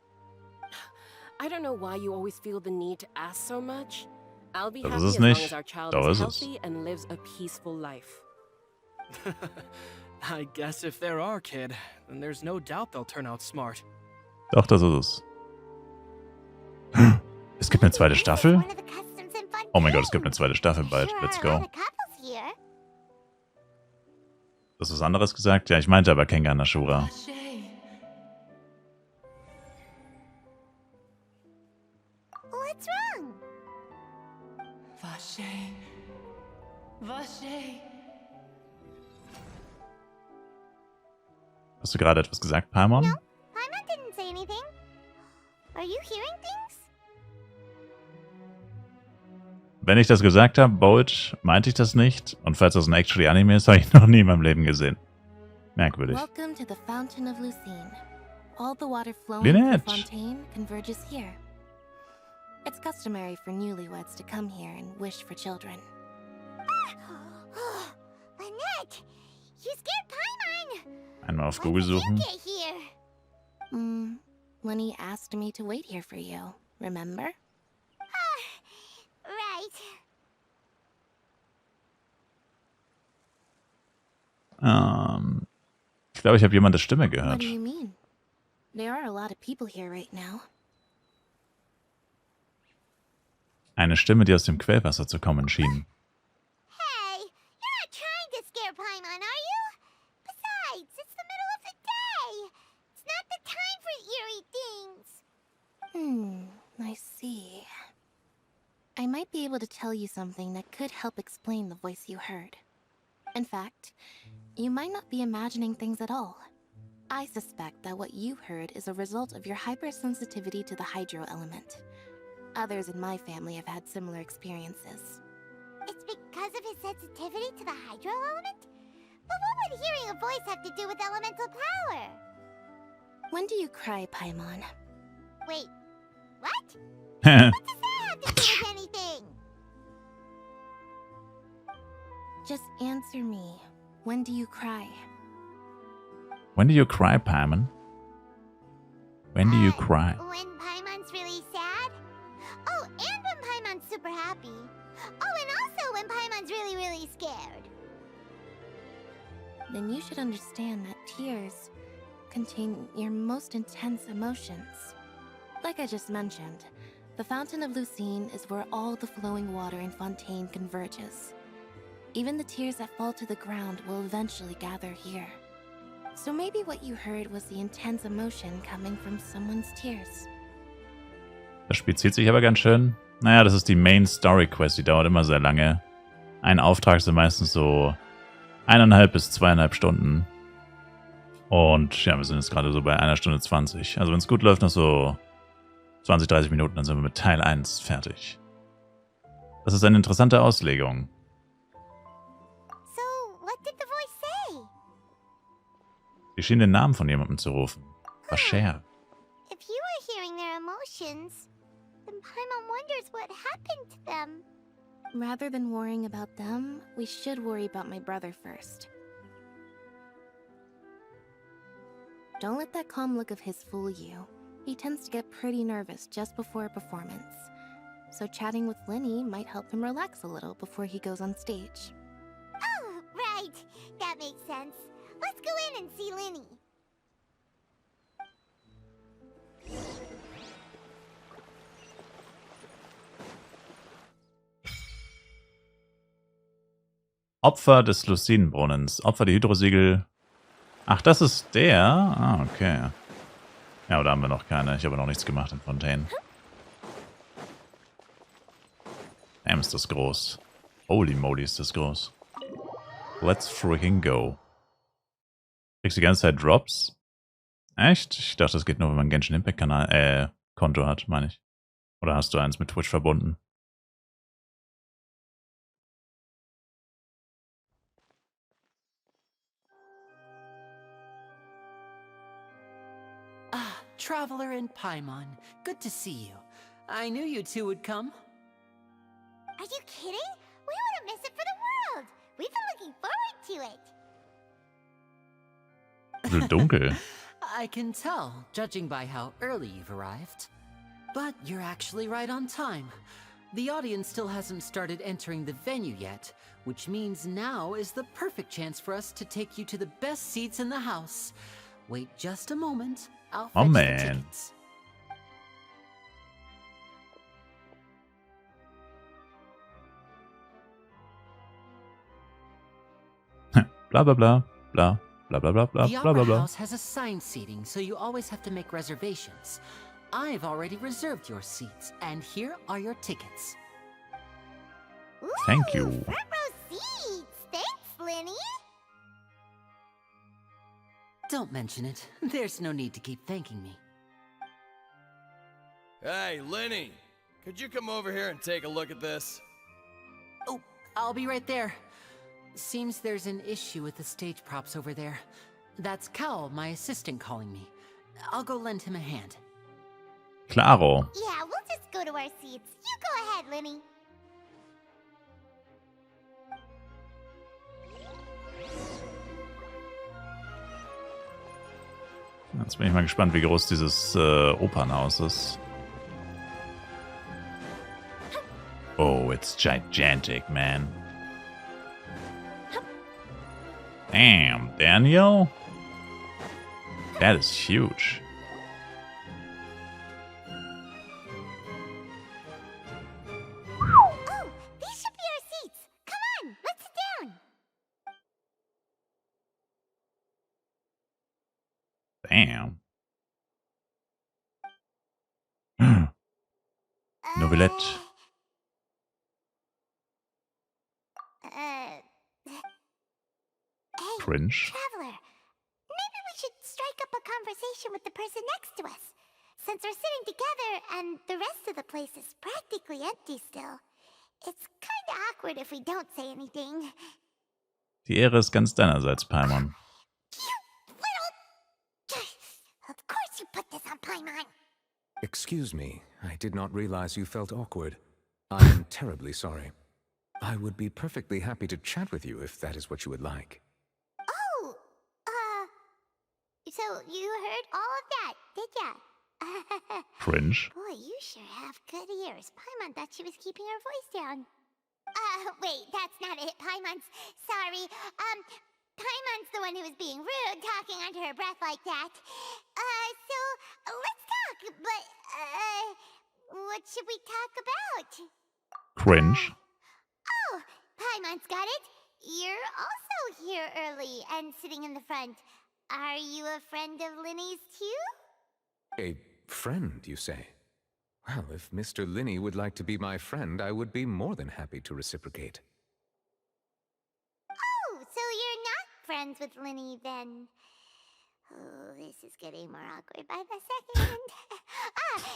I don't know why you always feel the need to ask so much. I'll be Das happy ist es as long nicht. as our child Doch is ist es. healthy and lives a peaceful life. I guess if they're our kid, then there's no doubt they'll turn out smart. Doch, das ist es. Es gibt eine zweite Staffel? Oh mein Gott, es gibt eine zweite Staffel bald. Let's go. Hast du was anderes gesagt? Ja, ich meinte aber Kengan Ashura. What's wrong? Hast du gerade etwas gesagt, Paimon? No, Paimon didn't say anything. Are you hearing things? Wenn ich das gesagt habe, Bolt, meinte ich das nicht. Und falls das ein Actually Anime ist, habe ich noch nie in meinem Leben gesehen. Merkwürdig. Welcome to the Fountain of Lucine. All the water flowing Wie from the nett. fontaine converges here. It's customary for newlyweds to come here and wish for children. Lynette, you scared Paimon. Einmal auf When Google did you suchen. get here? Lenny asked me to wait here for you, remember? Right. Ich glaube, ich habe jemandes Stimme What gehört. do you mean? There are a lot of people here right now. Eine Stimme, die aus dem Quellwasser zu kommen schien. Hey, you're not trying to scare Paimon, are you? Besides, it's the middle of the day. It's not the time for eerie things. I see. I might be able to tell you something that could help explain the voice you heard. In fact, you might not be imagining things at all. I suspect that what you heard is a result of your hypersensitivity to the hydro element. Others in my family have had similar experiences. It's because of his sensitivity to the hydro element? But what would hearing a voice have to do with elemental power? When do you cry, Paimon? Wait, what? What does that have to do with anything? Just answer me. When do you cry? When do you cry, Paimon? When do you cry? When Paimon's really sad? Oh, and when Paimon's super happy. Oh, and also when Paimon's really, really scared. Then you should understand that tears contain your most intense emotions. Like I just mentioned, the Fountain of Lucine is where all the flowing water in Fontaine converges. Even the tears that fall to the ground will eventually gather here. So maybe what you heard was the intense emotion coming from someone's tears. Das Spiel zieht sich aber ganz schön. Naja, das ist die Main Story Quest, die dauert immer sehr lange. Ein Auftrag sind meistens so 1,5 bis 2,5 Stunden. Und ja, wir sind jetzt gerade so bei 1 Stunde 20. Also wenn es gut läuft, noch so 20, 30 Minuten, dann sind wir mit Teil 1 fertig. Das ist eine interessante Auslegung. So, what did the voice say? Die schien den Namen von jemandem zu rufen. Blancheur. If you were hearing their emotions, then Paimon wonders what happened to them. Rather than worrying about them, we should worry about my brother first. Don't let that calm look of his fool you. He tends to get pretty nervous just before a performance. So chatting with Linny might help him relax a little before he goes on stage. Oh, right. That makes sense. Let's go in and see Linny. Opfer des Lucinenbrunnens. Opfer der Hydrosiegel. Ach, das ist der? Ah, okay. Ja, aber da haben wir noch keine. Ich habe noch nichts gemacht in Fontaine. Damn, ist das groß. Holy moly, ist das groß. Let's freaking go. Kriegst du die ganze Zeit Drops? Echt? Ich dachte, das geht nur, wenn man ein Genshin Impact Kanal, Konto hat, meine ich. Oder hast du eins mit Twitch verbunden? Ah, Traveler and Paimon. Good to see you. I knew you two would come. Are you kidding? We wouldn't miss it for the world. We've been looking forward to it. Dunkel. I can tell, judging by how early you've arrived. But you're actually right on time. The audience still hasn't started entering the venue yet, which means now is the perfect chance for us to take you to the best seats in the house. Wait just a moment. I'll fetch the tickets. Bla bla bla. Bla. Blah, blah, blah, blah, The blah, Opera blah, blah. House has assigned seating, so you always have to make reservations. I've already reserved your seats, and here are your tickets. Thank you. Front row seats. Thanks, Linny. Don't mention it. There's no need to keep thanking me. Hey, Linny! Could you come over here and take a look at this? Oh, I'll be right there. Seems there's an issue with the stage props over there. That's Cal, my assistant, calling me. I'll go lend him a hand. Claro. Yeah, we'll just go to our seats. You go ahead, Linny. Jetzt bin ich mal gespannt, wie groß dieses Opernhaus ist. Oh, it's gigantic, man. Damn, Daniel? That is huge. Oh, these should be our seats. Come on, let's sit down. Damn. Novelette. Hey, Cringe. Traveler, maybe we should strike up a conversation with the person next to us. Since we're sitting together and the rest of the place is practically empty still, it's kinda awkward if we don't say anything. Die Ehre ist ganz deinerseits, Paimon. You little... Of course you put this on Paimon. Excuse me, I did not realize you felt awkward. I am terribly sorry. I would be perfectly happy to chat with you if that is what you would like. Oh, so you heard all of that, did ya? Cringe. Boy, you sure have good ears. Paimon thought she was keeping her voice down. Wait, that's not it, Paimon's... Sorry, Paimon's the one who was being rude, talking under her breath like that. So, let's talk, but, what should we talk about? Cringe. Oh, Paimon's got it. You're also here early and sitting in the front. Are you a friend of Linny's too? A friend, you say? Well, if Mr. Linny would like to be my friend, I would be more than happy to reciprocate. Oh, so you're not friends with Linny then? Oh, this is getting more awkward by the second.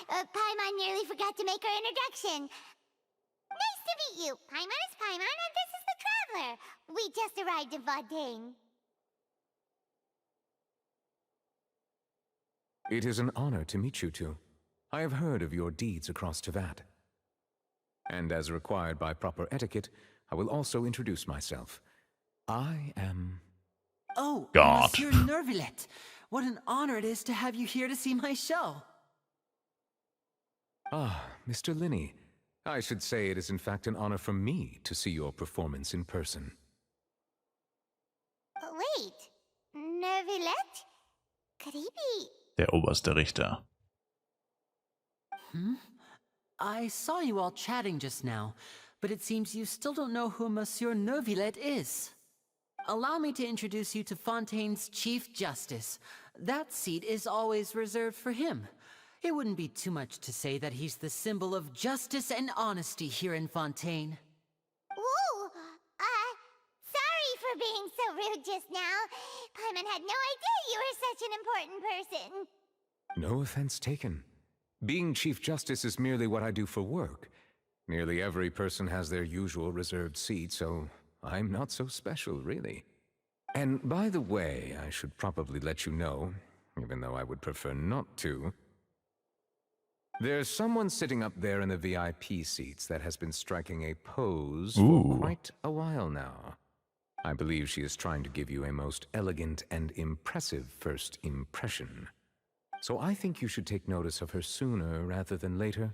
Paimon nearly forgot to make her introduction. Nice to meet you. Paimon is Paimon, and this is the Traveler. We just arrived in Fontaine. It is an honor to meet you two. I have heard of your deeds across Tevat. And as required by proper etiquette, I will also introduce myself. I am... Oh, God. Monsieur Nervillet. What an honor it is to have you here to see my show. Ah, Mr. Linney. I should say it is in fact an honor for me to see your performance in person. Wait, Nervillet? Could he be... Der oberste Richter. I saw you all chatting just now, but it seems you still don't know who Monsieur Nervillet is. Allow me to introduce you to Fontaine's Chief Justice. That seat is always reserved for him. It wouldn't be too much to say that he's the symbol of justice and honesty here in Fontaine. Ooh, sorry for being so rude just now. Paimon had no idea you were such an important person. No offense taken. Being Chief Justice is merely what I do for work. Nearly every person has their usual reserved seat, so I'm not so special, really. And by the way, I should probably let you know, even though I would prefer not to. There's someone sitting up there in the VIP seats that has been striking a pose for quite a while now. I believe she is trying to give you a most elegant and impressive first impression. So I think you should take notice of her sooner rather than later.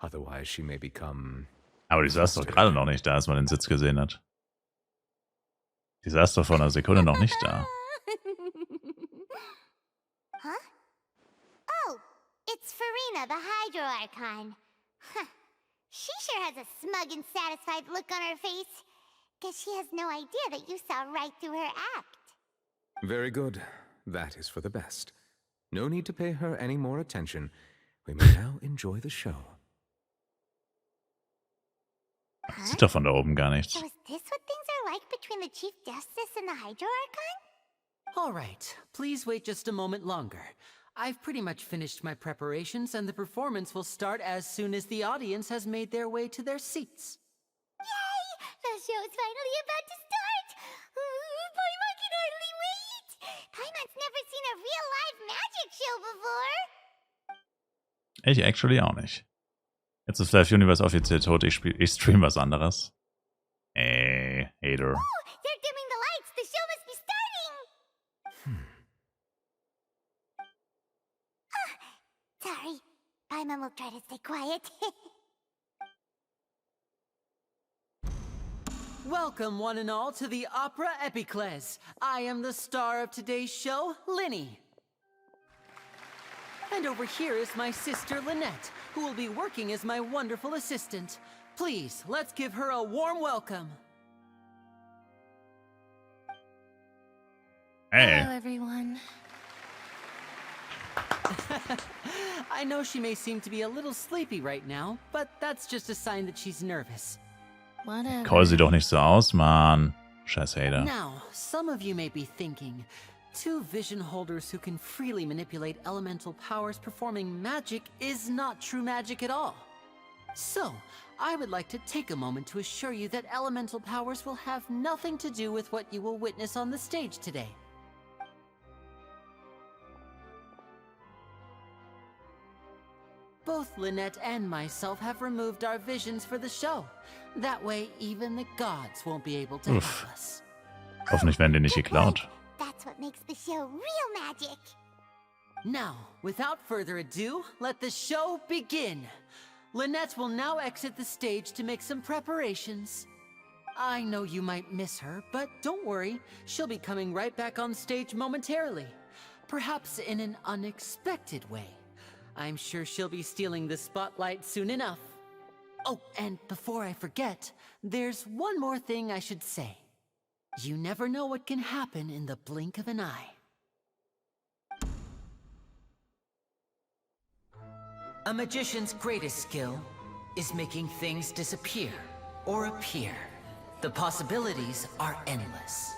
Otherwise she may become... Aber die saß doch gerade noch nicht da, als man den Sitz gesehen hat. Die saß doch vor einer Sekunde noch nicht da. Huh? Oh, it's Farina, the Hydro Archon. Huh. She sure has a smug and satisfied look on her face. Guess she has no idea that you saw right through her act. Very good. That is for the best. No need to pay her any more attention. We may now enjoy the show. Sieht doch von da oben gar nichts. So is this what things are like between the Chief Justice and the Hydro Archon? All right, please wait just a moment longer. I've pretty much finished my preparations, and the performance will start as soon as the audience has made their way to their seats. Yay! The show's finally about to start! Paimon can hardly wait! Paimon's never seen a real live magic show before! Ich actually auch nicht. Jetzt ist Live Universe offiziell tot, ich stream was anderes. Hater. Oh, they're dimming the lights! The show must be starting! Sorry. Paimon will try to stay quiet. Welcome, one and all, to the Opera Epiclese. I am the star of today's show, Linny. And over here is my sister, Lynette, who will be working as my wonderful assistant. Please, let's give her a warm welcome. Hey. Hello, everyone. I know she may seem to be a little sleepy right now, but that's just a sign that she's nervous. Whatever. Call sie doch nicht so aus, Mann. Scheiß Hater. Now, some of you may be thinking, two vision holders who can freely manipulate elemental powers performing magic is not true magic at all. So, I would like to take a moment to assure you that elemental powers will have nothing to do with what you will witness on the stage today. Both Lynette and myself have removed our visions for the show. That way, even the gods won't be able to help us. Hoffentlich werden die nicht geklaut. That's what makes the show real magic. Now, without further ado, let the show begin. Lynette will now exit the stage to make some preparations. I know you might miss her, but don't worry. She'll be coming right back on stage momentarily. Perhaps in an unexpected way. I'm sure she'll be stealing the spotlight soon enough. Oh, and before I forget, there's one more thing I should say. You never know what can happen in the blink of an eye. A magician's greatest skill is making things disappear or appear. The possibilities are endless.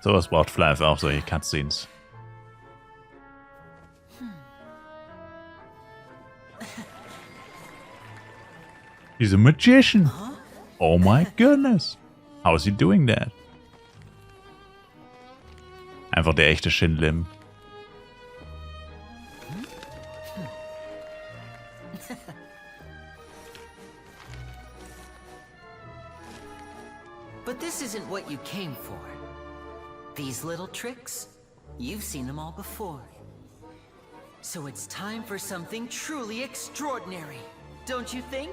Sowas braucht Flive auch, solche Cutscenes. He's a magician. Huh? Oh my goodness. How is he doing that? Einfach der echte Shinlim. But this isn't what you came for. These little tricks, you've seen them all before. So it's time for something truly extraordinary, don't you think?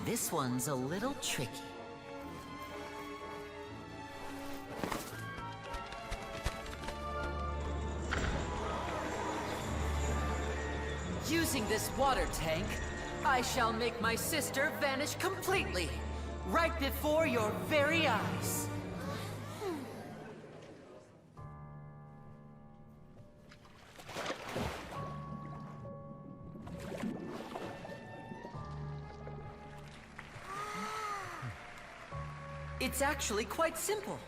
This one's a little tricky. Using this water tank, I shall make my sister vanish completely, right before your very eyes. It's actually quite simple.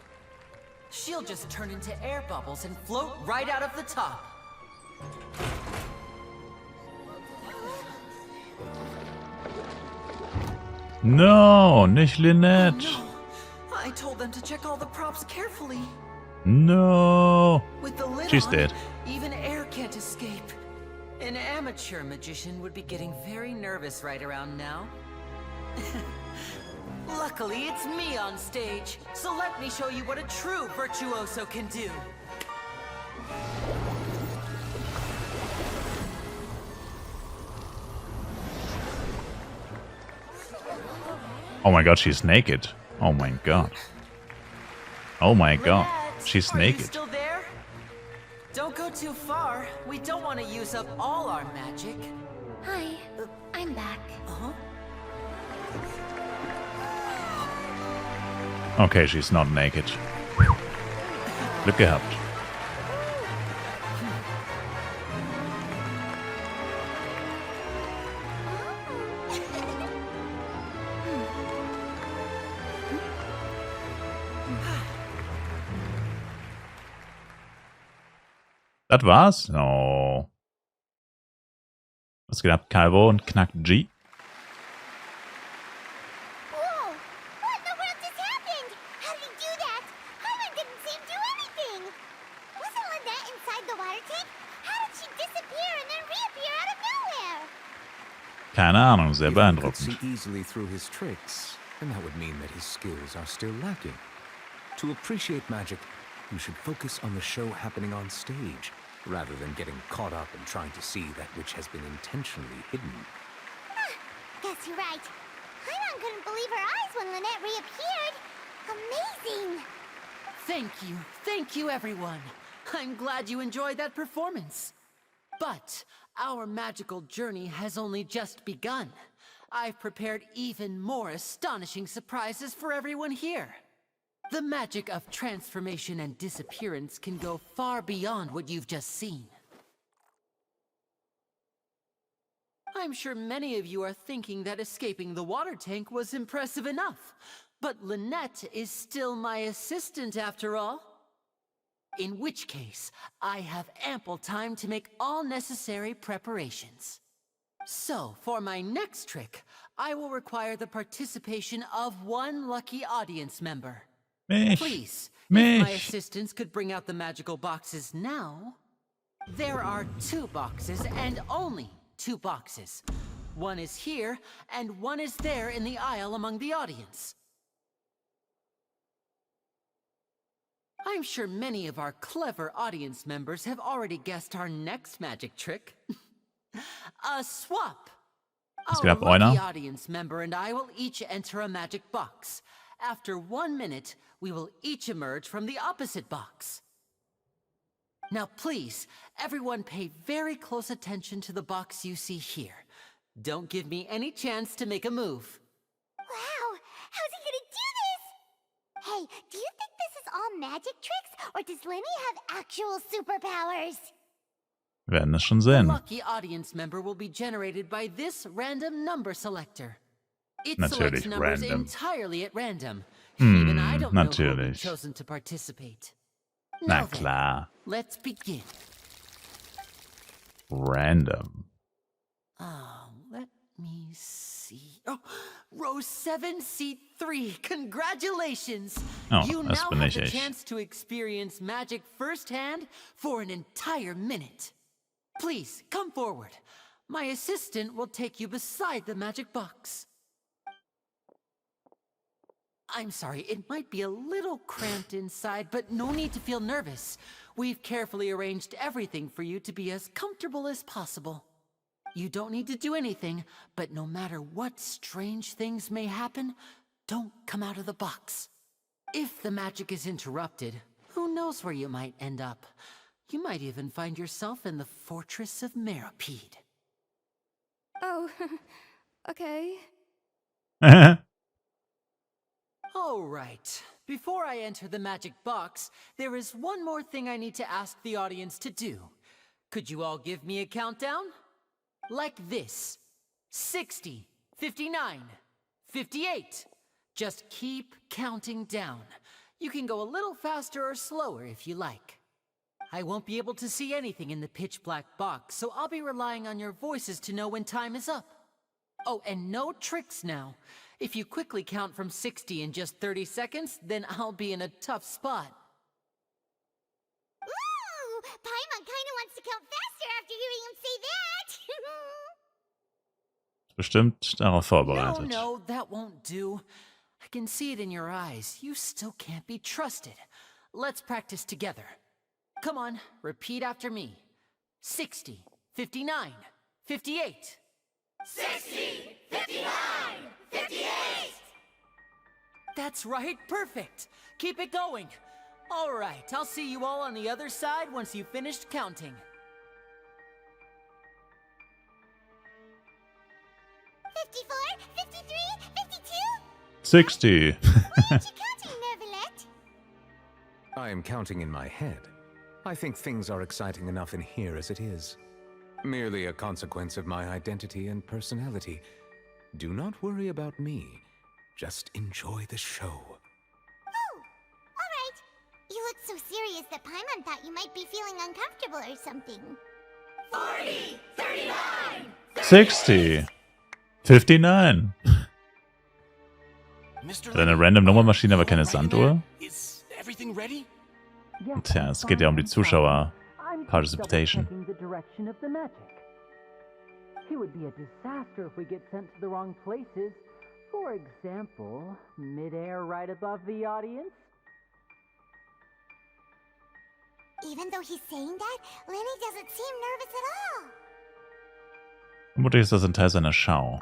She'll just turn into air bubbles and float right out of the top. No, nicht Lynette. Oh, no. I told them to check all the props carefully. No. With the lid She's on, dead. even air can't escape. An amateur magician would be getting very nervous right around now. Luckily, it's me on stage, so let me show you what a true virtuoso can do. Oh my god, she's naked. Oh my god. Oh my god. Lynette, She's are you naked. still there? Don't go too far. We don't want to use up all our magic. Hi, I'm back. Uh-huh. Okay, she's not naked. Glück gehabt. Das war's? Oh. Was geht ab? Calvo und knackt G. Whoa! What in the world just happened? How did he do that? Hyman didn't seem to do anything. Wasn't Lynette inside the water tank? How did she disappear and then reappear out of nowhere? Keine Ahnung, sehr If you could beeindruckend. see easily through his tricks, then that would mean that his skills are still lacking. To appreciate magic, you should focus on the show happening on stage, rather than getting caught up in trying to see that which has been intentionally hidden. Guess you're right. Hyman couldn't believe her eyes when Lynette reappeared. Amazing! Thank you everyone. I'm glad you enjoyed that performance. But our magical journey has only just begun. I've prepared even more astonishing surprises for everyone here. The magic of transformation and disappearance can go far beyond what you've just seen. I'm sure many of you are thinking that escaping the water tank was impressive enough, but Lynette is still my assistant after all. In which case, I have ample time to make all necessary preparations. So, for my next trick, I will require the participation of one lucky audience member. Mich. Please, if my Mich. assistants could bring out the magical boxes now. There are 2 boxes and only 2 boxes. One is here and one is there in the aisle among the audience. I'm sure many of our clever audience members have already guessed our next magic trick. A swap. Was geht ab, Our lucky Euner? audience member and I will each enter a magic box. After 1 minute, we will each emerge from the opposite box. Now please, everyone pay very close attention to the box you see here. Don't give me any chance to make a move. Wow! How's he gonna do this? Hey, do you think this is all magic tricks, or does Lenny have actual superpowers? Wir werden es schon The sehen. lucky audience member will be generated by this random number selector. It selects Natürlich numbers random. entirely at random. Even I don't know who will be natürlich. chosen to participate. Na Now then, klar. let's begin. Random. Let me see. Oh, row 7, seat 3. Congratulations! Oh, You das now bin have ich the echt. chance to experience magic firsthand for an entire minute. Please, come forward. My assistant will take you beside the magic box. I'm sorry, it might be a little cramped inside, but no need to feel nervous. We've carefully arranged everything for you to be as comfortable as possible. You don't need to do anything, but no matter what strange things may happen, don't come out of the box. If the magic is interrupted, who knows where you might end up? You might even find yourself in the Fortress of Meropide. Oh, okay. All right. Before I enter the magic box, there is one more thing I need to ask the audience to do. Could you all give me a countdown? Like this. 60, 59, 58. Just keep counting down. You can go a little faster or slower if you like. I won't be able to see anything in the pitch black box, so I'll be relying on your voices to know when time is up. Oh, and no tricks now. If you quickly count from 60 in just 30 seconds, then I'll be in a tough spot. Ooh! Paimon kinda wants to count faster after hearing him say that! Bestimmt darauf No, vorbereitet. no, that won't do. I can see it in your eyes. You still can't be trusted. Let's practice together. Come on, repeat after me. 60, 59, 58. 60, 59, 58! That's right, perfect. Keep it going. All right, I'll see you all on the other side once you've finished counting. 54, 53, 52? 60. Why aren't you counting, Nervalet? I am counting in my head. I think things are exciting enough in here as it is. Merely a consequence of my identity and personality. Do not worry about me. Just enjoy the show. Oh, alright. You look so serious that Paimon thought you might be feeling uncomfortable or something. 40, 39, 60. 59. Eine random Nummermaschine, aber keine Sanduhr? Is everything ready? Tja, es geht ja um die Zuschauer. Participation. Checking the direction of the magic. It would be a disaster if we get sent to the wrong places. For example, midair right above the audience. Even though he's saying that, Lenny doesn't seem nervous at all. Vermutlich ist das ein Teil seiner Schau.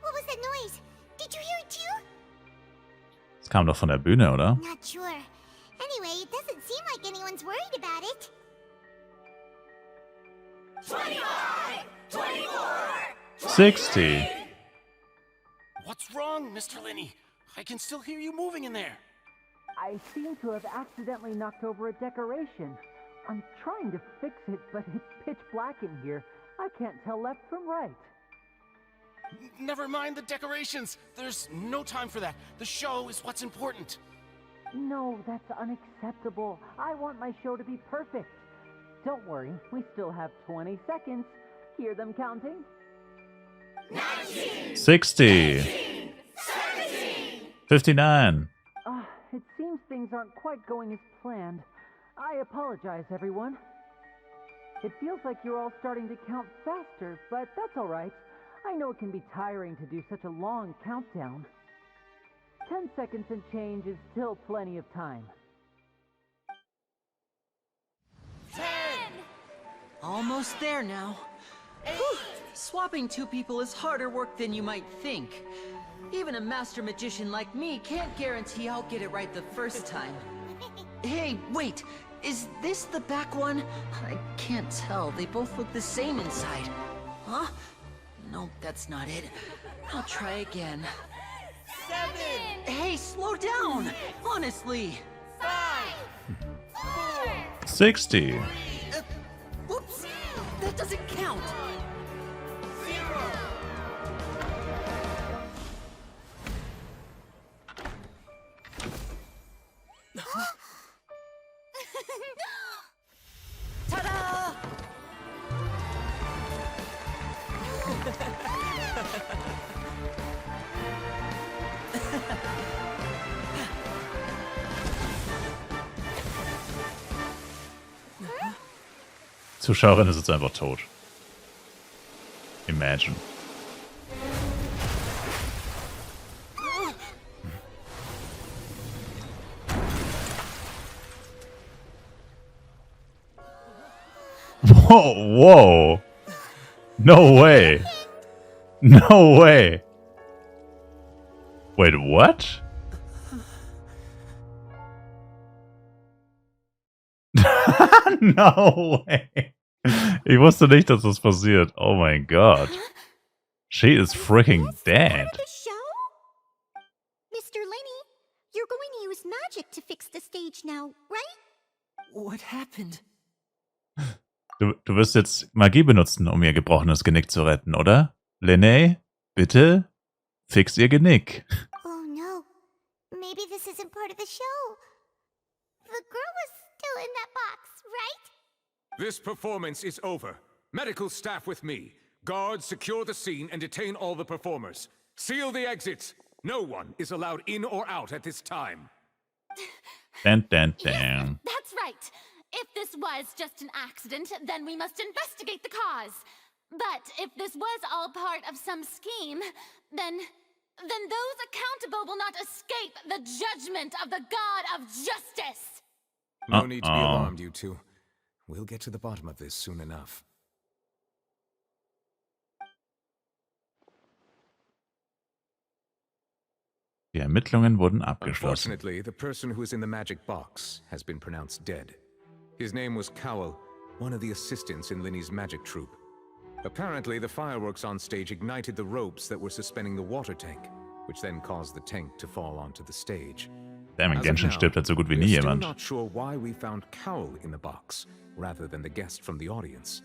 What was that noise? Did you hear it too? Das kam doch von der Bühne, oder? Not sure. Anyway, it doesn't seem like anyone's worried about it. 25! 24! 60. What's wrong, Mr. Lenny? I can still hear you moving in there. I seem to have accidentally knocked over a decoration. I'm trying to fix it, but it's pitch black in here. I can't tell left from right. Never mind the decorations. There's no time for that. The show is what's important. No, that's unacceptable. I want my show to be perfect. Don't worry, we still have 20 seconds. Hear them counting? 60. 59. It seems things aren't quite going as planned. I apologize, everyone. It feels like you're all starting to count faster, but that's all right. I know it can be tiring to do such a long countdown. 10 seconds and change is still plenty of time. 10! Almost there now. Whew. Swapping two people is harder work than you might think. Even a master magician like me can't guarantee I'll get it right the first time. Hey, wait! Is this the back one? I can't tell. They both look the same inside. Huh? No, that's not it. I'll try again. 7! Hey, slow down! Honestly! 5! 4! 60. Whoops! That doesn't count! 0! Ta-da! Zuschauerin ist jetzt einfach tot. Imagine. Whoa, whoa. No way. No way. Wait, what? No way. Ich wusste nicht, dass das passiert. Oh mein Gott. She is freaking dead. Mr. Lenny, you're going to use magic to fix the stage now, right? What happened? Du wirst jetzt Magie benutzen, um ihr gebrochenes Genick zu retten, oder? Lene, bitte fix ihr Genick. Oh no. Maybe this isn't part of the show. The girl was still in that box, right? This performance is over. Medical staff with me. Guards, secure the scene and detain all the performers. Seal the exits. No one is allowed in or out at this time. Yes, That's right. If this was just an accident, then we must investigate the cause. But if this was all part of some scheme, then those accountable will not escape the judgment of the God of Justice. No need to be alarmed, you two. We'll get to the bottom of this soon enough. Die Ermittlungen wurden abgeschlossen. Unfortunately, the person who is in the magic box has been pronounced dead. His name was Cowell, one of the assistants in Linny's magic troupe. Apparently, the fireworks on stage ignited the ropes that were suspending the water tank, which then caused the tank to fall onto the stage. Damn, in Genshin stirbt halt so gut wie nie We're still jemand. not sure why we found Cowell in the box, rather than the guest from the audience.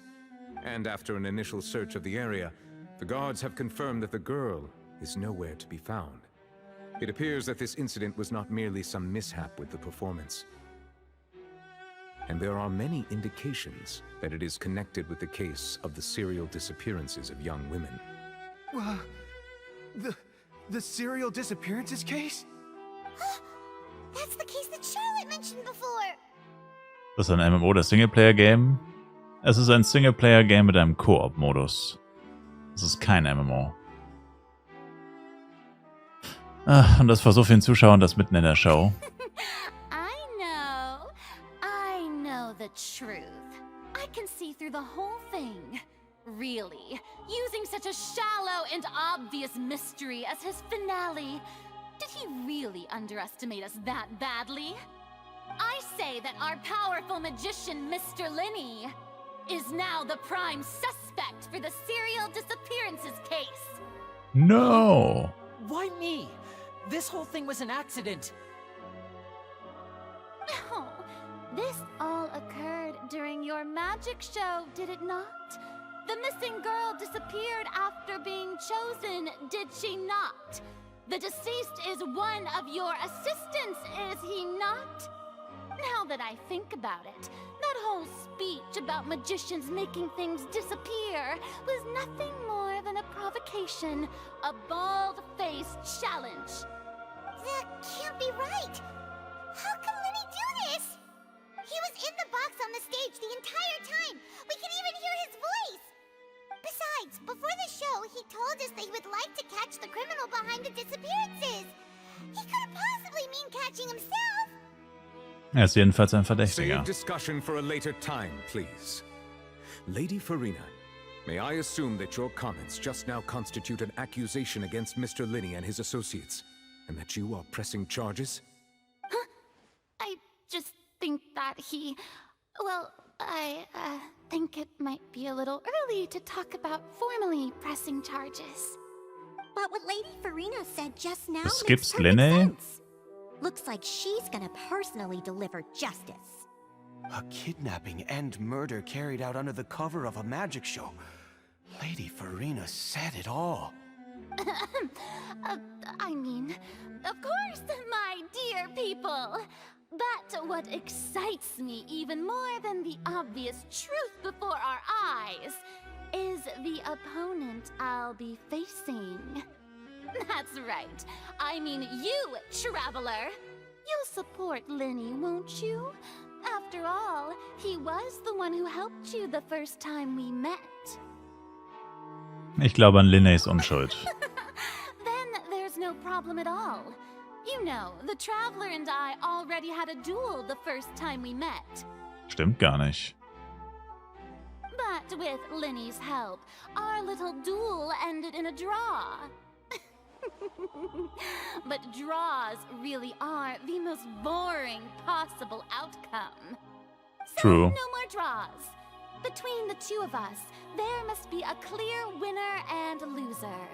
And after an initial search of the area, the guards have confirmed that the girl is nowhere to be found. It appears that this incident was not merely some mishap with the performance. And there are many indications that it is connected with the case of the serial disappearances of young women. The serial disappearances case? That's the case that Charlotte mentioned before. Das ist ein MMO, das Singleplayer-Game. Es ist ein Singleplayer-Game mit einem Koop-Modus. Es ist kein MMO. Und das vor so vielen Zuschauern, das mitten in der Show. I know the truth. I can see through the whole thing. Really, using such a shallow and obvious mystery as his finale. Did he really underestimate us that badly? I say that our powerful magician, Mr. Linny, is now the prime suspect for the serial disappearances case. No! Why me? This whole thing was an accident. Oh, this all occurred during your magic show, did it not? The missing girl disappeared after being chosen, did she not? The deceased is one of your assistants, is he not? Now that I think about it, that whole speech about magicians making things disappear was nothing more than a provocation, a bald-faced challenge. That can't be right. How can Lenny do this? He was in the box on the stage the entire time. We could even hear his voice. Besides, before the show, he told us that he would like to catch the criminal behind the disappearances. He couldn't possibly mean catching himself. Er ist jedenfalls ein Verdächtiger. Save discussion for a later time, please. Lady Farina, may I assume that your comments just now constitute an accusation against Mr. Linny and his associates, and that you are pressing charges? I just think that he... Well, I think it might be a little early to talk about formally pressing charges. But what Lady Farina said just now Es makes gibt's perfect Lene. sense. Looks like she's gonna personally deliver justice. A kidnapping and murder carried out under the cover of a magic show. Lady Farina said it all. I mean, of course, my dear people. But what excites me even more than the obvious truth before our eyes is the opponent I'll be facing. That's right. I mean you, Traveler. You'll support Linny, won't you? After all, he was the one who helped you the first time we met. Ich glaube an Linnaeus Unschuld. Then there's no problem at all. You know, the Traveler and I already had a duel the first time we met. Stimmt gar nicht. But with Linny's help, our little duel ended in a draw. But draws really are the most boring possible outcome. So True. no more draws. Between the two of us, there must be a clear winner and loser.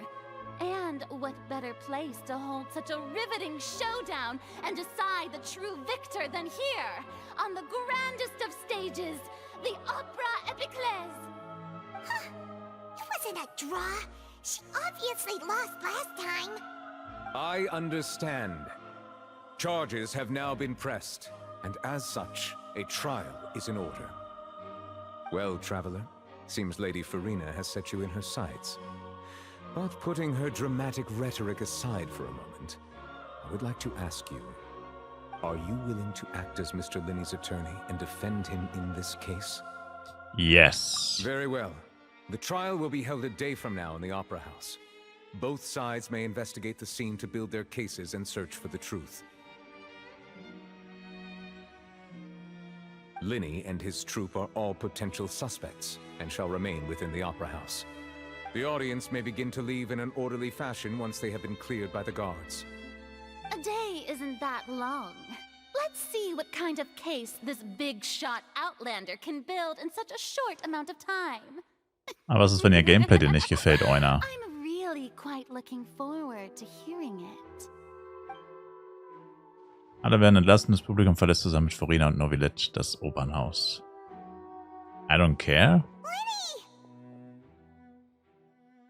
And what better place to hold such a riveting showdown and decide the true victor than here, on the grandest of stages, the Opera Epiclese. Huh. It wasn't a draw. She obviously lost last time. I understand. Charges have now been pressed, and as such, a trial is in order. Well, Traveler, seems Lady Farina has set you in her sights. But putting her dramatic rhetoric aside for a moment, I would like to ask you, are you willing to act as Mr. Linney's attorney and defend him in this case? Yes. Very well. The trial will be held a day from now in the Opera House. Both sides may investigate the scene to build their cases and search for the truth. Linney and his troupe are all potential suspects and shall remain within the Opera House. The audience may begin to leave in an orderly fashion once they have been cleared by the guards. A day isn't that long. Let's see what kind of case this big-shot Outlander can build in such a short amount of time. Aber was ist, wenn ihr Gameplay dir nicht gefällt, Oina? I'm really quite looking forward to hearing it. Alle werden entlassen, das Publikum verlässt zusammen mit Farina und Novilette das Opernhaus. I don't care.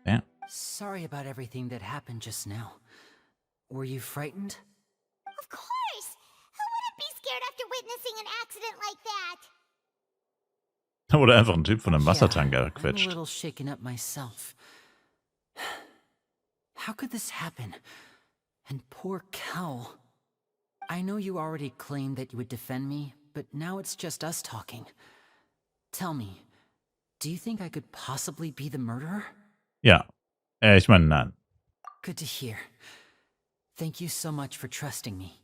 Yeah. Sorry about everything that happened just now. Were you frightened? Of course! Who wouldn't be scared after witnessing an accident like that? Oder einfach ein Typ von einem Wassertanker I'm a quetscht. little shaken up myself. How could this happen? And poor Cal. I know you already claimed that you would defend me, but now it's just us talking. Tell me, do you think I could possibly be the murderer? Ja. Ich meine, nein. Good to hear. Thank you so much for trusting me.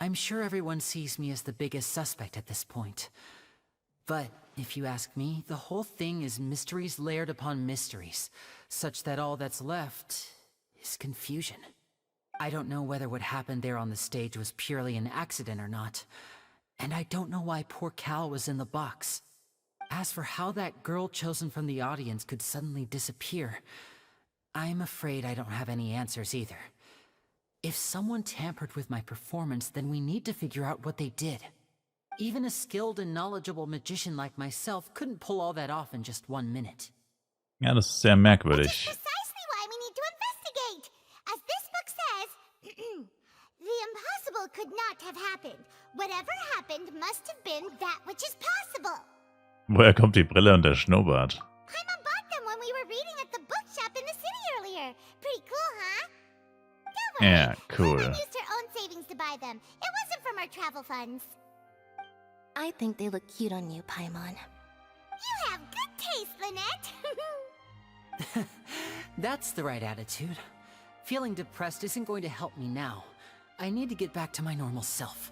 I'm sure everyone sees me as the biggest suspect at this point. But if you ask me, the whole thing is mysteries layered upon mysteries, such that all that's left is confusion. I don't know whether what happened there on the stage was purely an accident or not, and I don't know why poor Cal was in the box. As for how that girl chosen from the audience could suddenly disappear, I'm afraid I don't have any answers either. If someone tampered with my performance, then we need to figure out what they did. Even a skilled and knowledgeable magician like myself couldn't pull all that off in just 1 minute. Ja, das ist sehr merkwürdig. Precisely why we need to investigate. As this book says, the impossible could not have happened. Whatever happened must have been that which is possible. Woher kommt die Brille und der Schnurrbart? Paimon bought them when we were reading at the bookshop in the city earlier. Pretty cool, huh? Don't worry. Ja, cool. Paimon used her own savings to buy them. It wasn't from our travel funds. I think they look cute on you, Paimon. You have good taste, Lynette. That's the right attitude. Feeling depressed isn't going to help me now. I need to get back to my normal self.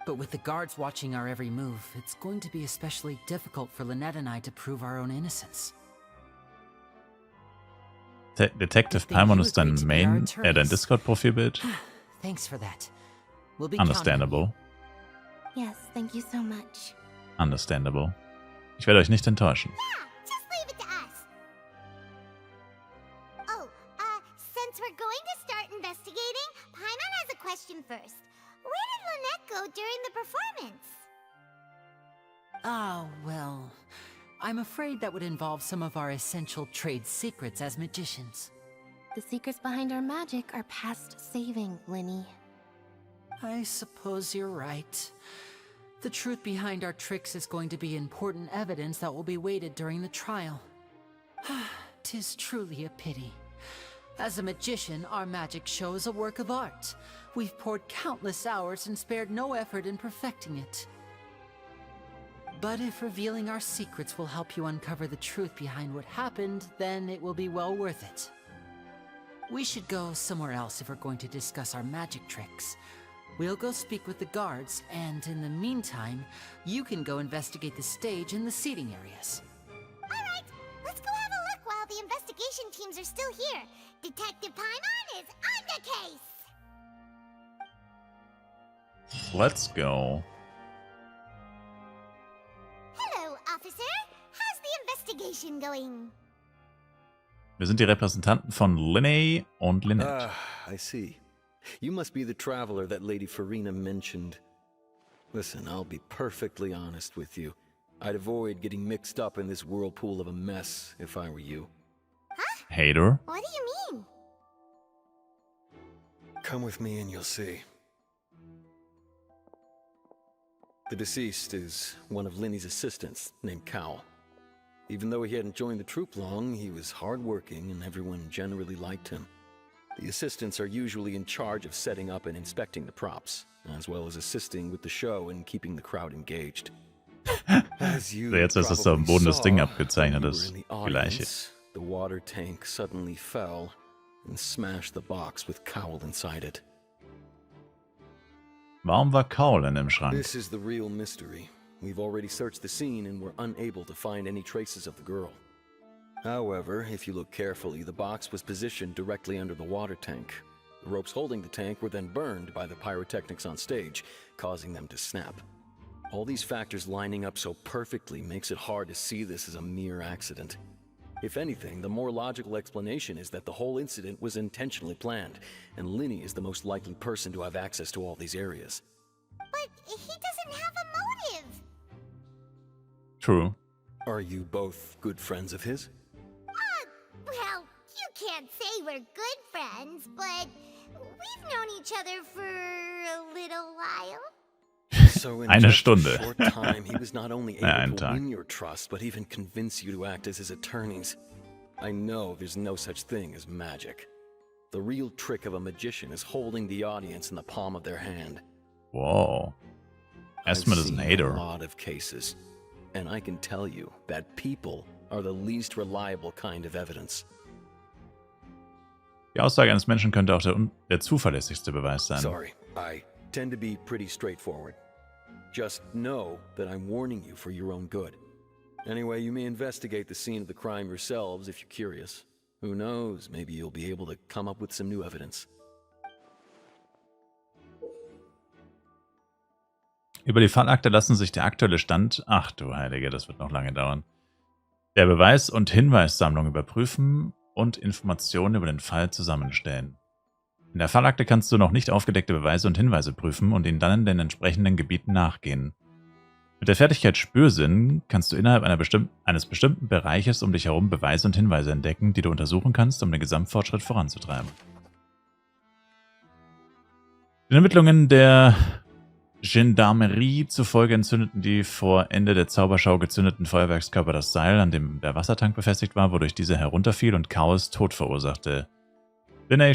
But with the guards watching our every move, it's going to be especially difficult for Lynette and I to prove our own innocence. Detective Paimon ist dein dein Discord-Profilbild? Thanks for that. We'll be counting on Understandable. Yes, thank you so much. Understandable. Ich werde euch nicht enttäuschen. Yeah, just leave it to us. Oh, since we're going to start investigating, Paimon has a question first. Where did Lynette go during the performance? Ah, well, I'm afraid that would involve some of our essential trade secrets as magicians. The secrets behind our magic are past saving, Linny. I suppose you're right. The truth behind our tricks is going to be important evidence that will be weighted during the trial. 'Tis truly a pity. As a magician, our magic show is a work of art. We've poured countless hours and spared no effort in perfecting it. But if revealing our secrets will help you uncover the truth behind what happened, then it will be well worth it. We should go somewhere else if we're going to discuss our magic tricks. We'll go speak with the guards, and in the meantime, you can go investigate the stage and the seating areas. Alright, let's go have a look while the investigation teams are still here. Detective Paimon is on the case! Let's go. Hello, officer. How's the investigation going? Wir sind die Repräsentanten von Linnea und Lynette. Ah, I see. You must be the traveler that Lady Farina mentioned. Listen, I'll be perfectly honest with you. I'd avoid getting mixed up in this whirlpool of a mess if I were you. Huh? Hater? What do you mean? Come with me and you'll see. The deceased is one of Linny's assistants named Cowell. Even though he hadn't joined the troupe long, he was hardworking and everyone generally liked him. The assistants are usually in charge of setting up and inspecting the props, as well as assisting with the show and keeping the crowd engaged. As you Jetzt ist es am Boden das Ding abgezeichnet, when you das were in the Gleiche. audience, the water tank suddenly fell and smashed the box with Cowell inside it. Warum war Kaul in dem Schrank? This is the real mystery. We've already searched the scene and were unable to find any traces of the girl. However, if you look carefully, the box was positioned directly under the water tank. The ropes holding the tank were then burned by the pyrotechnics on stage, causing them to snap. All these factors lining up so perfectly makes it hard to see this as a mere accident. If anything, the more logical explanation is that the whole incident was intentionally planned, and Linny is the most likely person to have access to all these areas. But he doesn't have a motive. True. Are you both good friends of his? Well, you can't say we're good friends, but we've known each other for a little while. So in Eine just Stunde. a short time, he was not only able einen to Tag. win your trust, but even convince you to act as his attorneys. I know there's no such thing as magic. The real trick of a magician is holding the audience in the palm of their hand. Wow. Erstmal ist ein I've seen Hater. a lot of cases, and I can tell you that people are the least reliable kind of evidence. Die Aussage eines Menschen könnte auch der zuverlässigste Beweis sein. Sorry, I tend to be pretty straightforward. Just know that I'm warning you for your own good. Anyway, you may investigate the scene of the crime yourselves if you're curious. Who knows, maybe you'll be able to come up with some new evidence. Über die Fallakte lassen sich der aktuelle Stand, ach du Heilige, das wird noch lange dauern, der Beweis- und Hinweissammlung überprüfen und Informationen über den Fall zusammenstellen. In der Fallakte kannst du noch nicht aufgedeckte Beweise und Hinweise prüfen und ihnen dann in den entsprechenden Gebieten nachgehen. Mit der Fertigkeit Spürsinn kannst du innerhalb eines bestimmten Bereiches um dich herum Beweise und Hinweise entdecken, die du untersuchen kannst, um den Gesamtfortschritt voranzutreiben. Den Ermittlungen der Gendarmerie zufolge entzündeten die vor Ende der Zauberschau gezündeten Feuerwerkskörper das Seil, an dem der Wassertank befestigt war, wodurch dieser herunterfiel und Chaos Tod verursachte. Linnea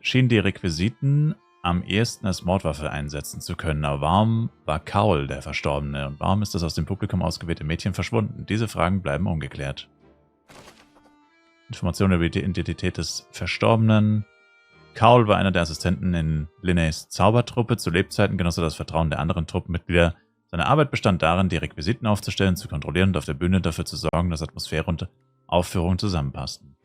schien die Requisiten am ehesten als Mordwaffe einsetzen zu können, aber warum war Cowell der Verstorbene und warum ist das aus dem Publikum ausgewählte Mädchen verschwunden? Diese Fragen bleiben ungeklärt. Informationen über die Identität des Verstorbenen. Cowell war einer der Assistenten in Linneas Zaubertruppe. Zu Lebzeiten genoss er das Vertrauen der anderen Truppenmitglieder. Seine Arbeit bestand darin, die Requisiten aufzustellen, zu kontrollieren und auf der Bühne dafür zu sorgen, dass Atmosphäre und Aufführung zusammenpassten.